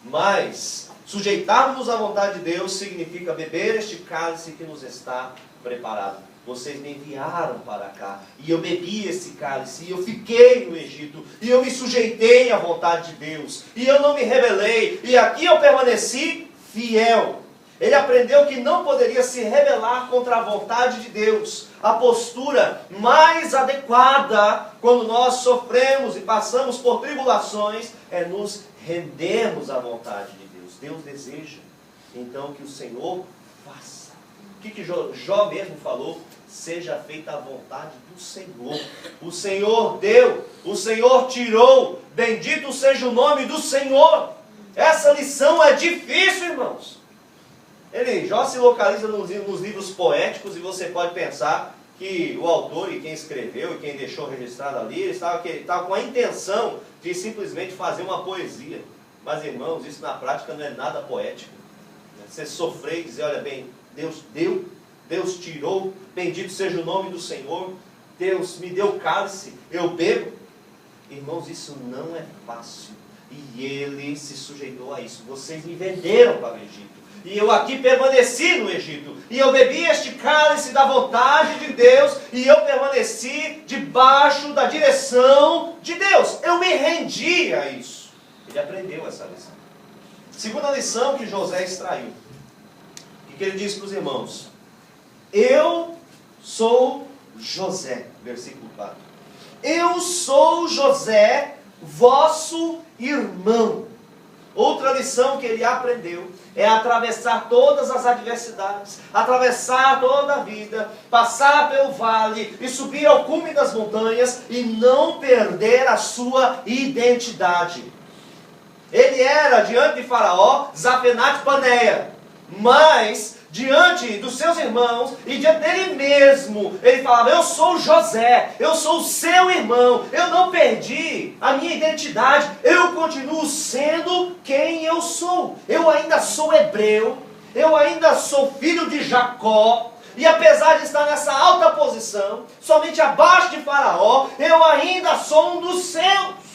Mas sujeitarmos à vontade de Deus significa beber este cálice que nos está preparado. Vocês me enviaram para cá, e eu bebi esse cálice, e eu fiquei no Egito, e eu me sujeitei à vontade de Deus, e eu não me rebelei, e aqui eu permaneci fiel. Ele aprendeu que não poderia se rebelar contra a vontade de Deus. A postura mais adequada quando nós sofremos e passamos por tribulações é nos rendermos à vontade de Deus. Deus deseja, então, que o Senhor faça. O que Jó mesmo falou? Seja feita a vontade do Senhor. O Senhor deu, o Senhor tirou. Bendito seja o nome do Senhor. Essa lição é difícil, irmãos. Jó se localiza nos livros poéticos, e você pode pensar que o autor e quem escreveu e quem deixou registrado ali, ele estava com a intenção de simplesmente fazer uma poesia. Mas, irmãos, isso na prática não é nada poético. Você sofrer e dizer: olha bem, Deus deu, Deus tirou, bendito seja o nome do Senhor, Deus me deu cálice, eu bebo. Irmãos, isso não é fácil. E ele se sujeitou a isso. Vocês me venderam para o Egito, e eu aqui permaneci no Egito, e eu bebi este cálice da vontade de Deus, e eu permaneci debaixo da direção de Deus. Eu me rendi a isso. Ele aprendeu essa lição. Segunda lição que José extraiu, e que ele disse para os irmãos: eu sou José, versículo 4. Eu sou José, vosso irmão. Outra lição que ele aprendeu é atravessar todas as adversidades, atravessar toda a vida, passar pelo vale e subir ao cume das montanhas e não perder a sua identidade. Ele era, diante de Faraó, Zafenate Paneia, mas diante dos seus irmãos e diante dele mesmo, ele falava: eu sou José, eu sou seu irmão, eu não perdi a minha identidade, eu continuo sendo quem eu sou. Eu ainda sou hebreu, eu ainda sou filho de Jacó, e apesar de estar nessa alta posição, somente abaixo de Faraó, eu ainda sou um dos seus.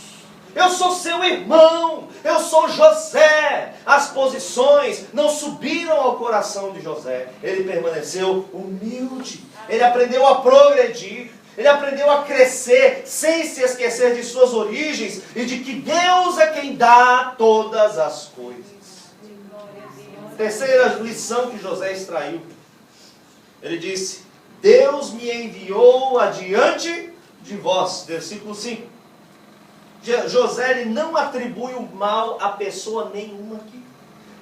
Eu sou seu irmão, eu sou José. As posições não subiram ao coração de José. Ele permaneceu humilde. Ele aprendeu a progredir. Ele aprendeu a crescer sem se esquecer de suas origens e de que Deus é quem dá todas as coisas. Terceira lição que José extraiu. Ele disse: Deus me enviou adiante de vós. Versículo 5. José ele não atribui o mal a pessoa nenhuma aqui,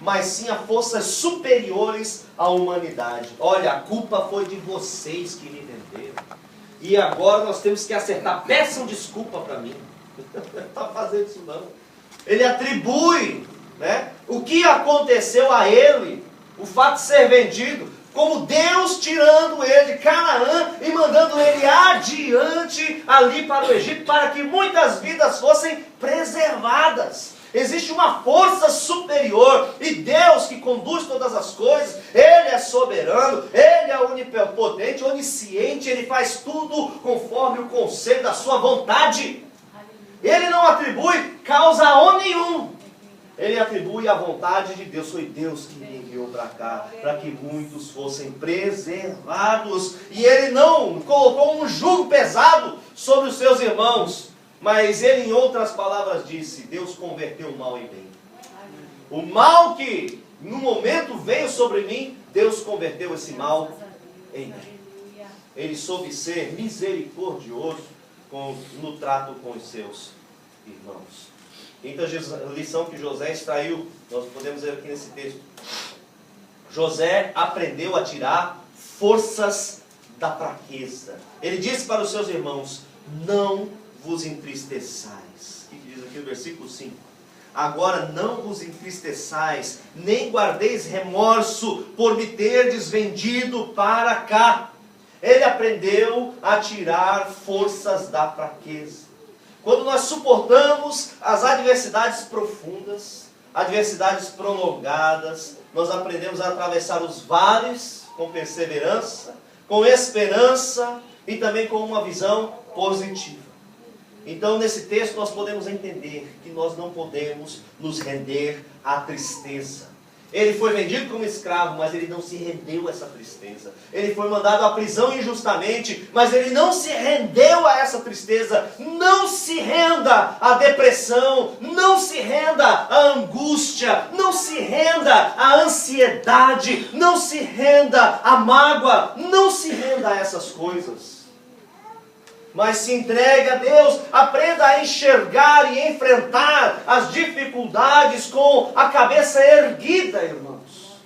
mas sim a forças superiores à humanidade. Olha, a culpa foi de vocês que me venderam. E agora nós temos que acertar. Peçam desculpa para mim. Não está fazendo isso não. Ele atribui, né, o que aconteceu a ele, o fato de ser vendido, como Deus tirando ele de Canaã e mandando ele adiante ali para o Egito, para que muitas vidas fossem preservadas. Existe uma força superior, e Deus que conduz todas as coisas, Ele é soberano, Ele é onipotente, onisciente, Ele faz tudo conforme o conselho da sua vontade. Ele não atribui causa a nenhum. Ele atribui a vontade de Deus. Foi Deus que me enviou para cá, para que muitos fossem preservados. E Ele não colocou um jugo pesado sobre os seus irmãos. Mas Ele, em outras palavras, disse: Deus converteu o mal em bem. O mal que no momento veio sobre mim, Deus converteu esse mal em bem. Ele soube ser misericordioso no trato com os seus irmãos. Então a lição que José extraiu, nós podemos ver aqui nesse texto. José aprendeu a tirar forças da fraqueza. Ele disse para os seus irmãos: não vos entristeçais. O que diz aqui no versículo 5? Agora não vos entristeçais, nem guardeis remorso por me terdes vendido para cá. Ele aprendeu a tirar forças da fraqueza. Quando nós suportamos as adversidades profundas, adversidades prolongadas, nós aprendemos a atravessar os vales com perseverança, com esperança e também com uma visão positiva. Então, nesse texto, nós podemos entender que nós não podemos nos render à tristeza. Ele foi vendido como escravo, mas ele não se rendeu a essa tristeza. Ele foi mandado à prisão injustamente, mas ele não se rendeu a essa tristeza. Não se renda à depressão, não se renda à angústia, não se renda à ansiedade, não se renda à mágoa, não se renda a essas coisas. Mas se entregue a Deus, aprenda a enxergar e enfrentar as dificuldades com a cabeça erguida, irmãos.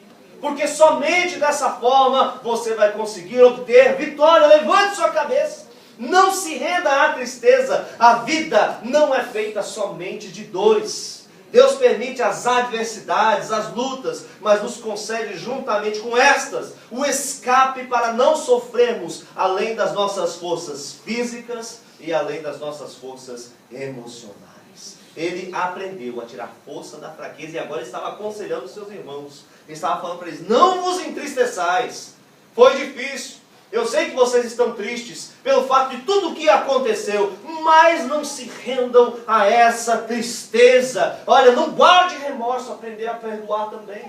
Porque somente dessa forma você vai conseguir obter vitória. Levante sua cabeça. Não se renda à tristeza. A vida não é feita somente de dores. Deus permite as adversidades, as lutas, mas nos concede juntamente com estas o escape para não sofrermos além das nossas forças físicas e além das nossas forças emocionais. Ele aprendeu a tirar força da fraqueza e agora estava aconselhando os seus irmãos. Ele estava falando para eles: não vos entristeçais. Foi difícil. Eu sei que vocês estão tristes pelo fato de tudo o que aconteceu, mas não se rendam a essa tristeza. Olha, não guarde remorso, aprender a perdoar também.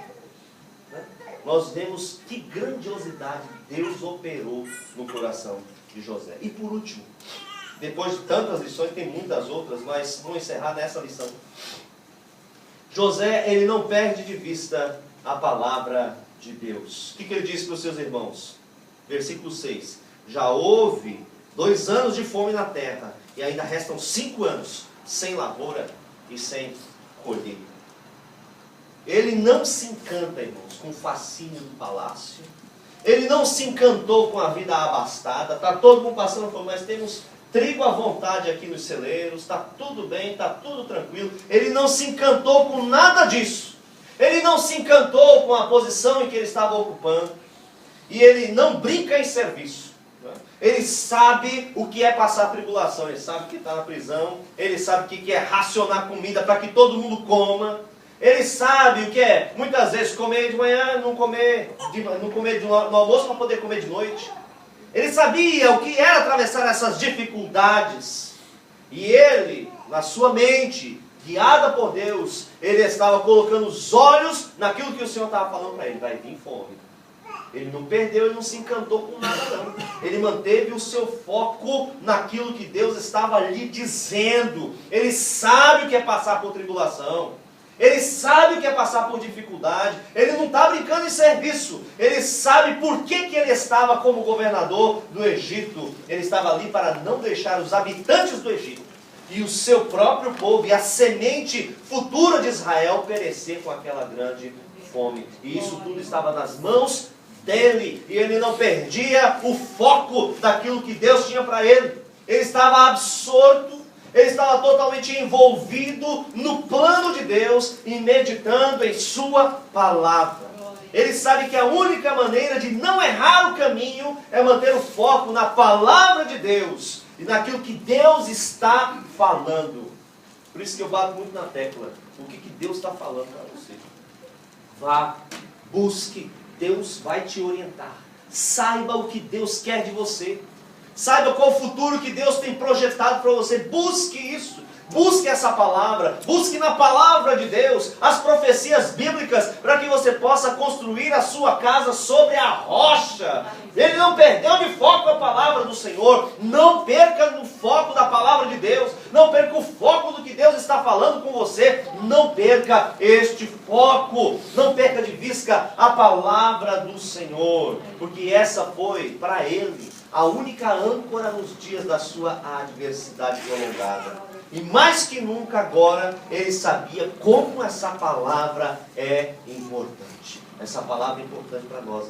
Nós vemos que grandiosidade Deus operou no coração de José. E por último, depois de tantas lições, tem muitas outras, mas vou encerrar nessa lição. José, ele não perde de vista a palavra de Deus. O que ele disse para os seus irmãos? Versículo 6. Já houve 2 anos de fome na terra, e ainda restam 5 anos sem lavoura e sem colheita. Ele não se encanta, irmãos, com o fascínio do palácio. Ele não se encantou com a vida abastada. Está todo mundo passando fome, mas temos trigo à vontade aqui nos celeiros. Está tudo bem, está tudo tranquilo. Ele não se encantou com nada disso. Ele não se encantou com a posição em que ele estava ocupando. E ele não brinca em serviço. Ele sabe o que é passar tribulação. Ele sabe que está na prisão. Ele sabe o que é racionar comida para que todo mundo coma. Ele sabe o que é, muitas vezes, comer de manhã, não comer no almoço para poder comer de noite. Ele sabia o que era atravessar essas dificuldades. E ele, na sua mente, guiada por Deus, ele estava colocando os olhos naquilo que o Senhor estava falando para ele. Vai vir fome. Ele não perdeu, ele não se encantou com nada não. Ele manteve o seu foco naquilo que Deus estava lhe dizendo. Ele sabe o que é passar por tribulação. Ele sabe o que é passar por dificuldade. Ele não está brincando em serviço. Ele sabe por que ele estava como governador do Egito. Ele estava ali para não deixar os habitantes do Egito e o seu próprio povo e a semente futura de Israel perecer com aquela grande fome. E isso tudo estava nas mãos dele, e ele não perdia o foco daquilo que Deus tinha para ele. Ele estava absorto, ele estava totalmente envolvido no plano de Deus e meditando em sua palavra. Ele sabe que a única maneira de não errar o caminho é manter o foco na palavra de Deus e naquilo que Deus está falando. Por isso que eu bato muito na tecla. O que Deus está falando para você? Vá, busque, Deus vai te orientar. Saiba o que Deus quer de você. Saiba qual o futuro que Deus tem projetado para você. Busque isso. Busque essa palavra. Busque na palavra de Deus as profecias bíblicas para que você possa construir a sua casa sobre a rocha. Ele não perdeu de foco a palavra do Senhor. Não perca o foco da palavra de Deus. Não perca o foco do que Deus está falando com você. Não perca este foco. Não perca de vista a palavra do Senhor. Porque essa foi para ele a única âncora nos dias da sua adversidade prolongada. E mais que nunca agora, ele sabia como essa palavra é importante. Essa palavra é importante para nós.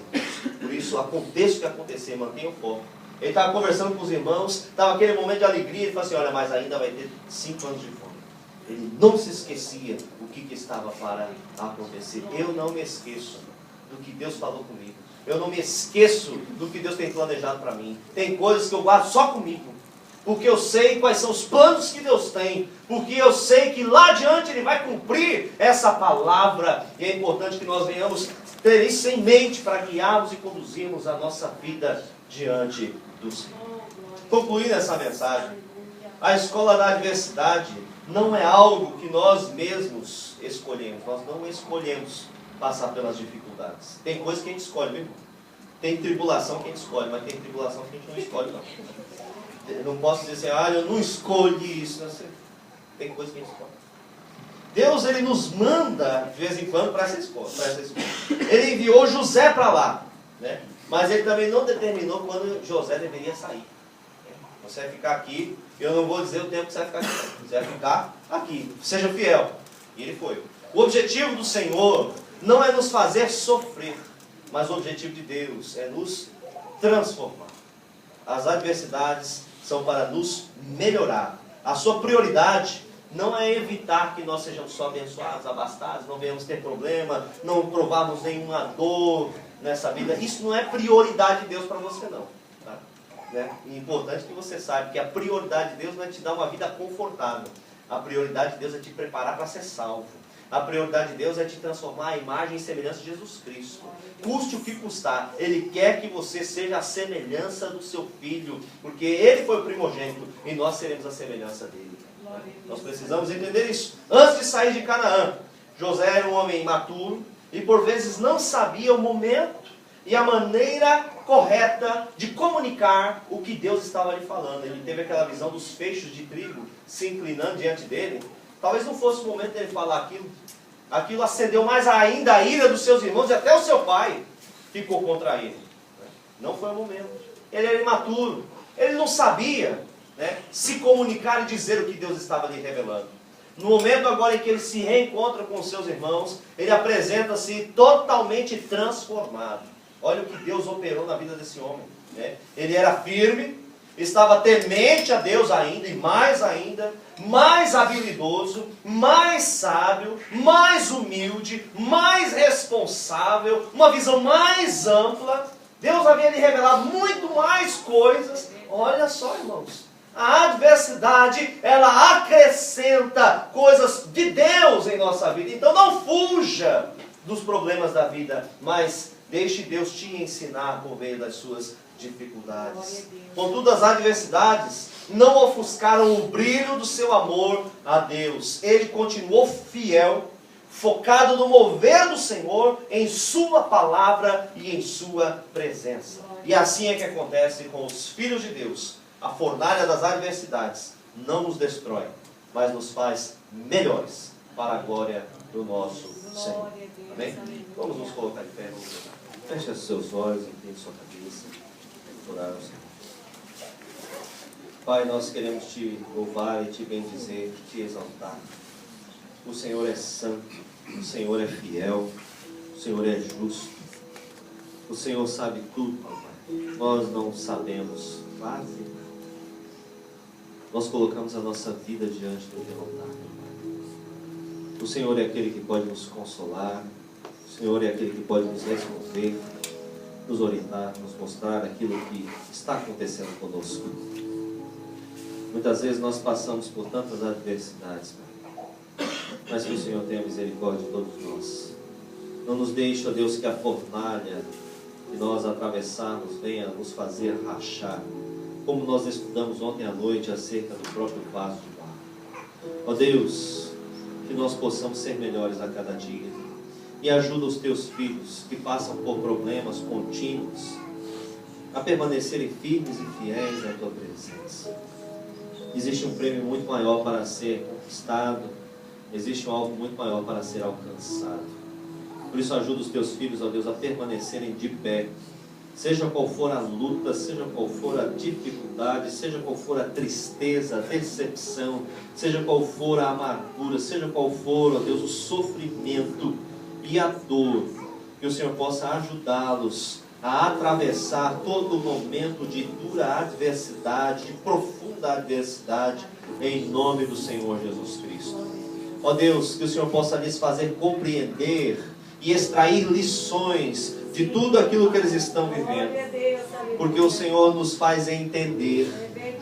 Por isso, aconteça o que acontecer, mantenha o foco. Ele estava conversando com os irmãos, estava aquele momento de alegria, ele falou assim, olha, mas ainda vai ter 5 anos de fome. Ele não se esquecia o que estava para acontecer. Eu não me esqueço do que Deus falou comigo. Eu não me esqueço do que Deus tem planejado para mim. Tem coisas que eu guardo só comigo. Porque eu sei quais são os planos que Deus tem. Porque eu sei que lá adiante Ele vai cumprir essa palavra. E é importante que nós venhamos ter isso em mente para guiarmos e conduzirmos a nossa vida diante do Senhor. Concluindo essa mensagem, a escola da adversidade não é algo que nós mesmos escolhemos. Nós não escolhemos passar pelas dificuldades. Tem coisas que a gente escolhe, viu? Tem tribulação que a gente escolhe, mas tem tribulação que a gente não escolhe, não. Eu não posso dizer assim, eu não escolhi isso. Não sei. Tem coisa que a gente escolhe. Deus, Ele nos manda, de vez em quando, para essa escola. Ele enviou José para lá, né? Mas Ele também não determinou quando José deveria sair. Você vai ficar aqui, eu não vou dizer o tempo que você vai ficar aqui. Você vai ficar aqui. Seja fiel. E Ele foi. O objetivo do Senhor não é nos fazer sofrer, mas o objetivo de Deus é nos transformar. As adversidades são para nos melhorar. A sua prioridade não é evitar que nós sejamos só abençoados, abastados, não venhamos ter problema, não provarmos nenhuma dor nessa vida. Isso não é prioridade de Deus para você, não. Tá? Né? É importante que você saiba que a prioridade de Deus não é te dar uma vida confortável. A prioridade de Deus é te preparar para ser salvo. A prioridade de Deus é te transformar à imagem e semelhança de Jesus Cristo. Custe o que custar. Ele quer que você seja a semelhança do seu Filho, porque Ele foi o primogênito e nós seremos a semelhança dele. Nós precisamos entender isso. Antes de sair de Canaã, José era um homem imaturo e por vezes não sabia o momento e a maneira correta de comunicar o que Deus estava lhe falando. Ele teve aquela visão dos feixes de trigo se inclinando diante dele. Talvez não fosse o momento dele falar aquilo. Aquilo acendeu mais ainda a ira dos seus irmãos e até o seu pai ficou contra ele. Não foi o momento. Ele era imaturo. Ele não sabia, né, se comunicar e dizer o que Deus estava lhe revelando. No momento agora em que ele se reencontra com os seus irmãos, ele apresenta-se totalmente transformado. Olha o que Deus operou na vida desse homem. Né? Ele era firme, estava temente a Deus ainda, e mais habilidoso, mais sábio, mais humilde, mais responsável, uma visão mais ampla. Deus havia lhe revelado muito mais coisas. Olha só, irmãos, a adversidade, ela acrescenta coisas de Deus em nossa vida. Então não fuja dos problemas da vida, mas deixe Deus te ensinar por meio das suas dificuldades. Contudo, as adversidades não ofuscaram o brilho do seu amor a Deus. Ele continuou fiel, focado no mover do Senhor, em sua palavra e em sua presença. E assim é que acontece com os filhos de Deus. A fornalha das adversidades não nos destrói, mas nos faz melhores para a glória do nosso Senhor. Amém? Vamos nos colocar de pé. Feche os seus olhos, incline sua cabeça. Orar ao Senhor. Pai, nós queremos Te louvar e Te bendizer, Te exaltar. O Senhor é santo, o Senhor é fiel, o Senhor é justo. O Senhor sabe tudo, papai. Nós não sabemos quase nada. Nós colocamos a nossa vida diante do Teu altar, Pai. O Senhor é aquele que pode nos consolar. O Senhor é aquele que pode nos responder, nos orientar, nos mostrar aquilo que está acontecendo conosco. Muitas vezes nós passamos por tantas adversidades, Pai, mas que o Senhor tenha misericórdia de todos nós. Não nos deixe, ó Deus, que a fornalha que nós atravessarmos venha nos fazer rachar, como nós estudamos ontem à noite acerca do próprio vaso de barro. Ó Deus, que nós possamos ser melhores a cada dia. E ajuda os Teus filhos que passam por problemas contínuos a permanecerem firmes e fiéis à Tua presença. Existe um prêmio muito maior para ser conquistado, existe algo muito maior para ser alcançado. Por isso ajuda os Teus filhos, ó Deus, a permanecerem de pé, seja qual for a luta, seja qual for a dificuldade, seja qual for a tristeza, a decepção, seja qual for a amargura, seja qual for, ó Deus, o sofrimento e a dor, que o Senhor possa ajudá-los a atravessar todo momento de dura adversidade, de profunda adversidade, em nome do Senhor Jesus Cristo. Ó Deus, que o Senhor possa lhes fazer compreender e extrair lições de tudo aquilo que eles estão vivendo, porque o Senhor nos faz entender.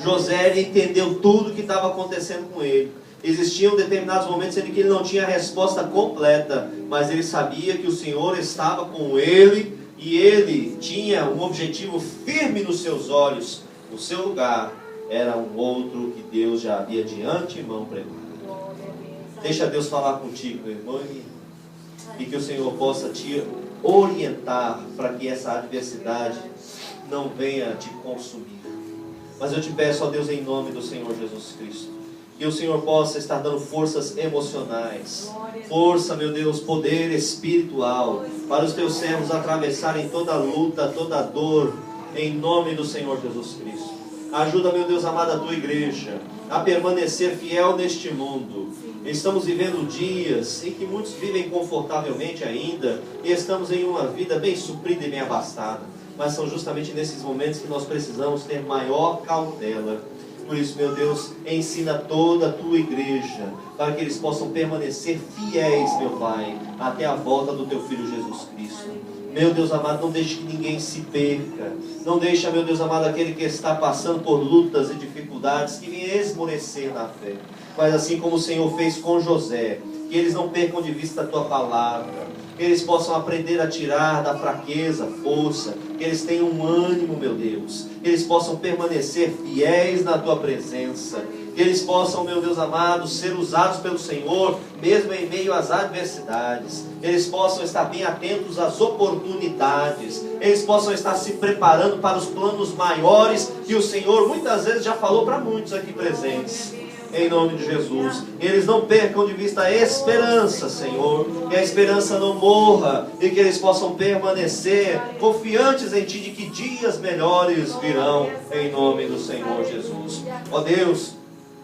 José entendeu tudo o que estava acontecendo com ele. Existiam determinados momentos em que ele não tinha a resposta completa, mas ele sabia que o Senhor estava com ele e ele tinha um objetivo firme nos seus olhos. O seu lugar era um outro que Deus já havia de antemão preparado. Deixa Deus falar contigo, meu irmão, e que o Senhor possa te orientar para que essa adversidade não venha te consumir. Mas eu te peço, ó Deus, em nome do Senhor Jesus Cristo, que o Senhor possa estar dando forças emocionais, força, meu Deus, poder espiritual, para os Teus servos atravessarem toda a luta, toda a dor, em nome do Senhor Jesus Cristo. Ajuda, meu Deus amado, a Tua igreja a permanecer fiel neste mundo. Estamos vivendo dias em que muitos vivem confortavelmente ainda, e estamos em uma vida bem suprida e bem abastada, mas são justamente nesses momentos que nós precisamos ter maior cautela. Por isso, meu Deus, ensina toda a Tua igreja, para que eles possam permanecer fiéis, meu Pai, até a volta do Teu Filho Jesus Cristo. Meu Deus amado, não deixe que ninguém se perca. Não deixe, meu Deus amado, aquele que está passando por lutas e dificuldades, que venha esmorecer na fé. Mas assim como o Senhor fez com José, que eles não percam de vista a Tua palavra, que eles possam aprender a tirar da fraqueza força, que eles tenham um ânimo, meu Deus, que eles possam permanecer fiéis na Tua presença, que eles possam, meu Deus amado, ser usados pelo Senhor, mesmo em meio às adversidades, que eles possam estar bem atentos às oportunidades, eles possam estar se preparando para os planos maiores que o Senhor muitas vezes já falou para muitos aqui presentes. Em nome de Jesus, eles não percam de vista a esperança, Senhor, que a esperança não morra e que eles possam permanecer confiantes em Ti de que dias melhores virão, em nome do Senhor Jesus. Ó Deus,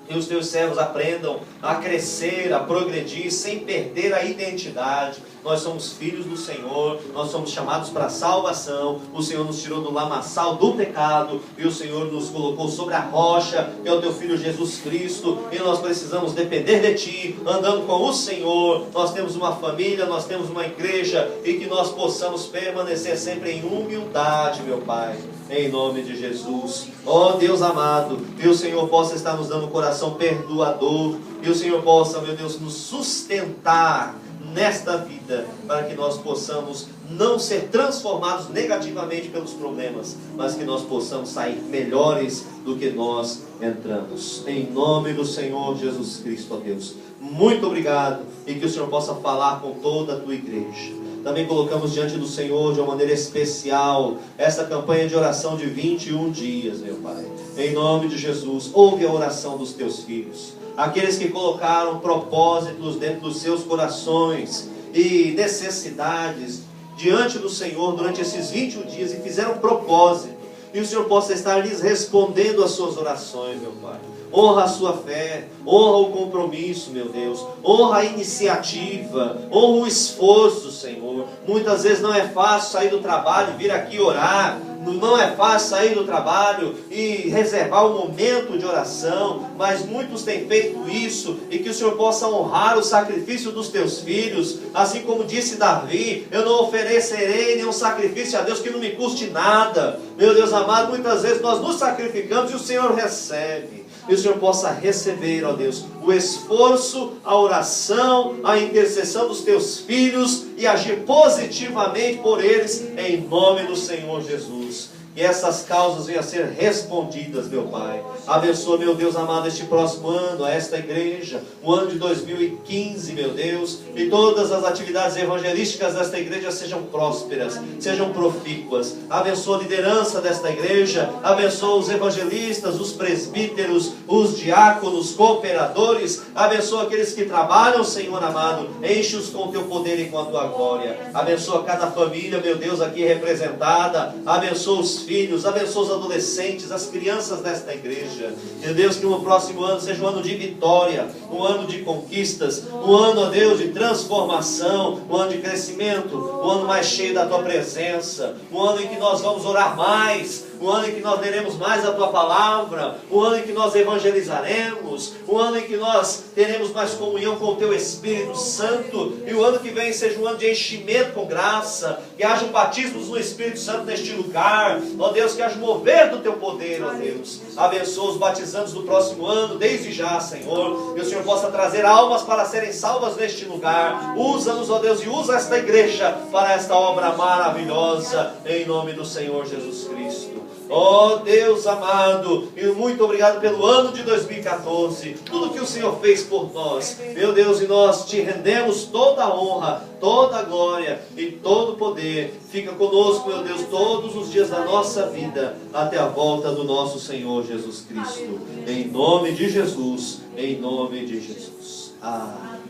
que os Teus servos aprendam a crescer, a progredir, sem perder a identidade. Nós somos filhos do Senhor, nós somos chamados para a salvação. O Senhor nos tirou do lamaçal do pecado e o Senhor nos colocou sobre a rocha, que é o Teu Filho Jesus Cristo, e nós precisamos depender de Ti, andando com o Senhor. Nós temos uma família, nós temos uma igreja, e que nós possamos permanecer sempre em humildade, meu Pai, em nome de Jesus. Ó Deus amado, que o Senhor possa estar nos dando um coração perdoador, e o Senhor possa, meu Deus, nos sustentar nesta vida, para que nós possamos não ser transformados negativamente pelos problemas, mas que nós possamos sair melhores do que nós entramos. Em nome do Senhor Jesus Cristo, ó Deus, muito obrigado, e que o Senhor possa falar com toda a Tua igreja. Também colocamos diante do Senhor de uma maneira especial essa campanha de oração de 21 dias, meu Pai. Em nome de Jesus, ouve a oração dos Teus filhos, aqueles que colocaram propósitos dentro dos seus corações e necessidades diante do Senhor durante esses 21 dias e fizeram propósito e o Senhor possa estar lhes respondendo às suas orações, meu Pai. Honra a sua fé, honra o compromisso, meu Deus, honra a iniciativa, honra o esforço, Senhor. Muitas vezes não é fácil sair do trabalho e vir aqui orar, não é fácil sair do trabalho e reservar um momento de oração, mas muitos têm feito isso, e que o Senhor possa honrar o sacrifício dos teus filhos, assim como disse Davi: eu não oferecerei nenhum sacrifício a Deus que não me custe nada. Meu Deus amado, muitas vezes nós nos sacrificamos e o Senhor recebe. Que o Senhor possa receber, ó Deus, o esforço, a oração, a intercessão dos teus filhos e agir positivamente por eles, em nome do Senhor Jesus. Que essas causas venham a ser respondidas, meu Pai. Abençoa, meu Deus amado, este próximo ano, a esta igreja, o ano de 2015, meu Deus, e todas as atividades evangelísticas desta igreja sejam prósperas, sejam profícuas. Abençoa a liderança desta igreja, abençoa os evangelistas, os presbíteros, os diáconos, cooperadores, abençoa aqueles que trabalham, Senhor amado, enche-os com o teu poder e com a tua glória. Abençoa cada família, meu Deus, aqui representada, abençoa os filhos, abençoa os adolescentes, as crianças desta igreja. Meu Deus, que no próximo ano seja um ano de vitória, um ano de conquistas, um ano, ó Deus, de transformação, um ano de crescimento, um ano mais cheio da tua presença, um ano em que nós vamos orar mais, um ano em que nós leremos mais a tua palavra, um ano em que nós evangelizaremos, um ano em que nós teremos mais comunhão com o teu Espírito Santo, e o ano que vem seja um ano de enchimento com graça, que haja batismos no Espírito Santo neste lugar, ó Deus, que haja mover do teu poder, ó Deus. Abençoa os batizantes do próximo ano, desde já, Senhor, que o Senhor possa trazer almas para serem salvas neste lugar. Usa-nos, ó Deus, e usa esta igreja para esta obra maravilhosa, em nome do Senhor Jesus Cristo. Ó Deus amado, e muito obrigado pelo ano de 2014, tudo que o Senhor fez por nós, meu Deus, e nós te rendemos toda a honra, toda a glória e todo o poder. Fica conosco, meu Deus, todos os dias da nossa vida, até a volta do nosso Senhor Jesus Cristo. Em nome de Jesus, em nome de Jesus. Amém.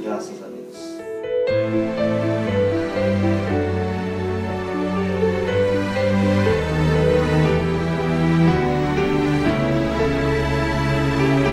Graças a Deus.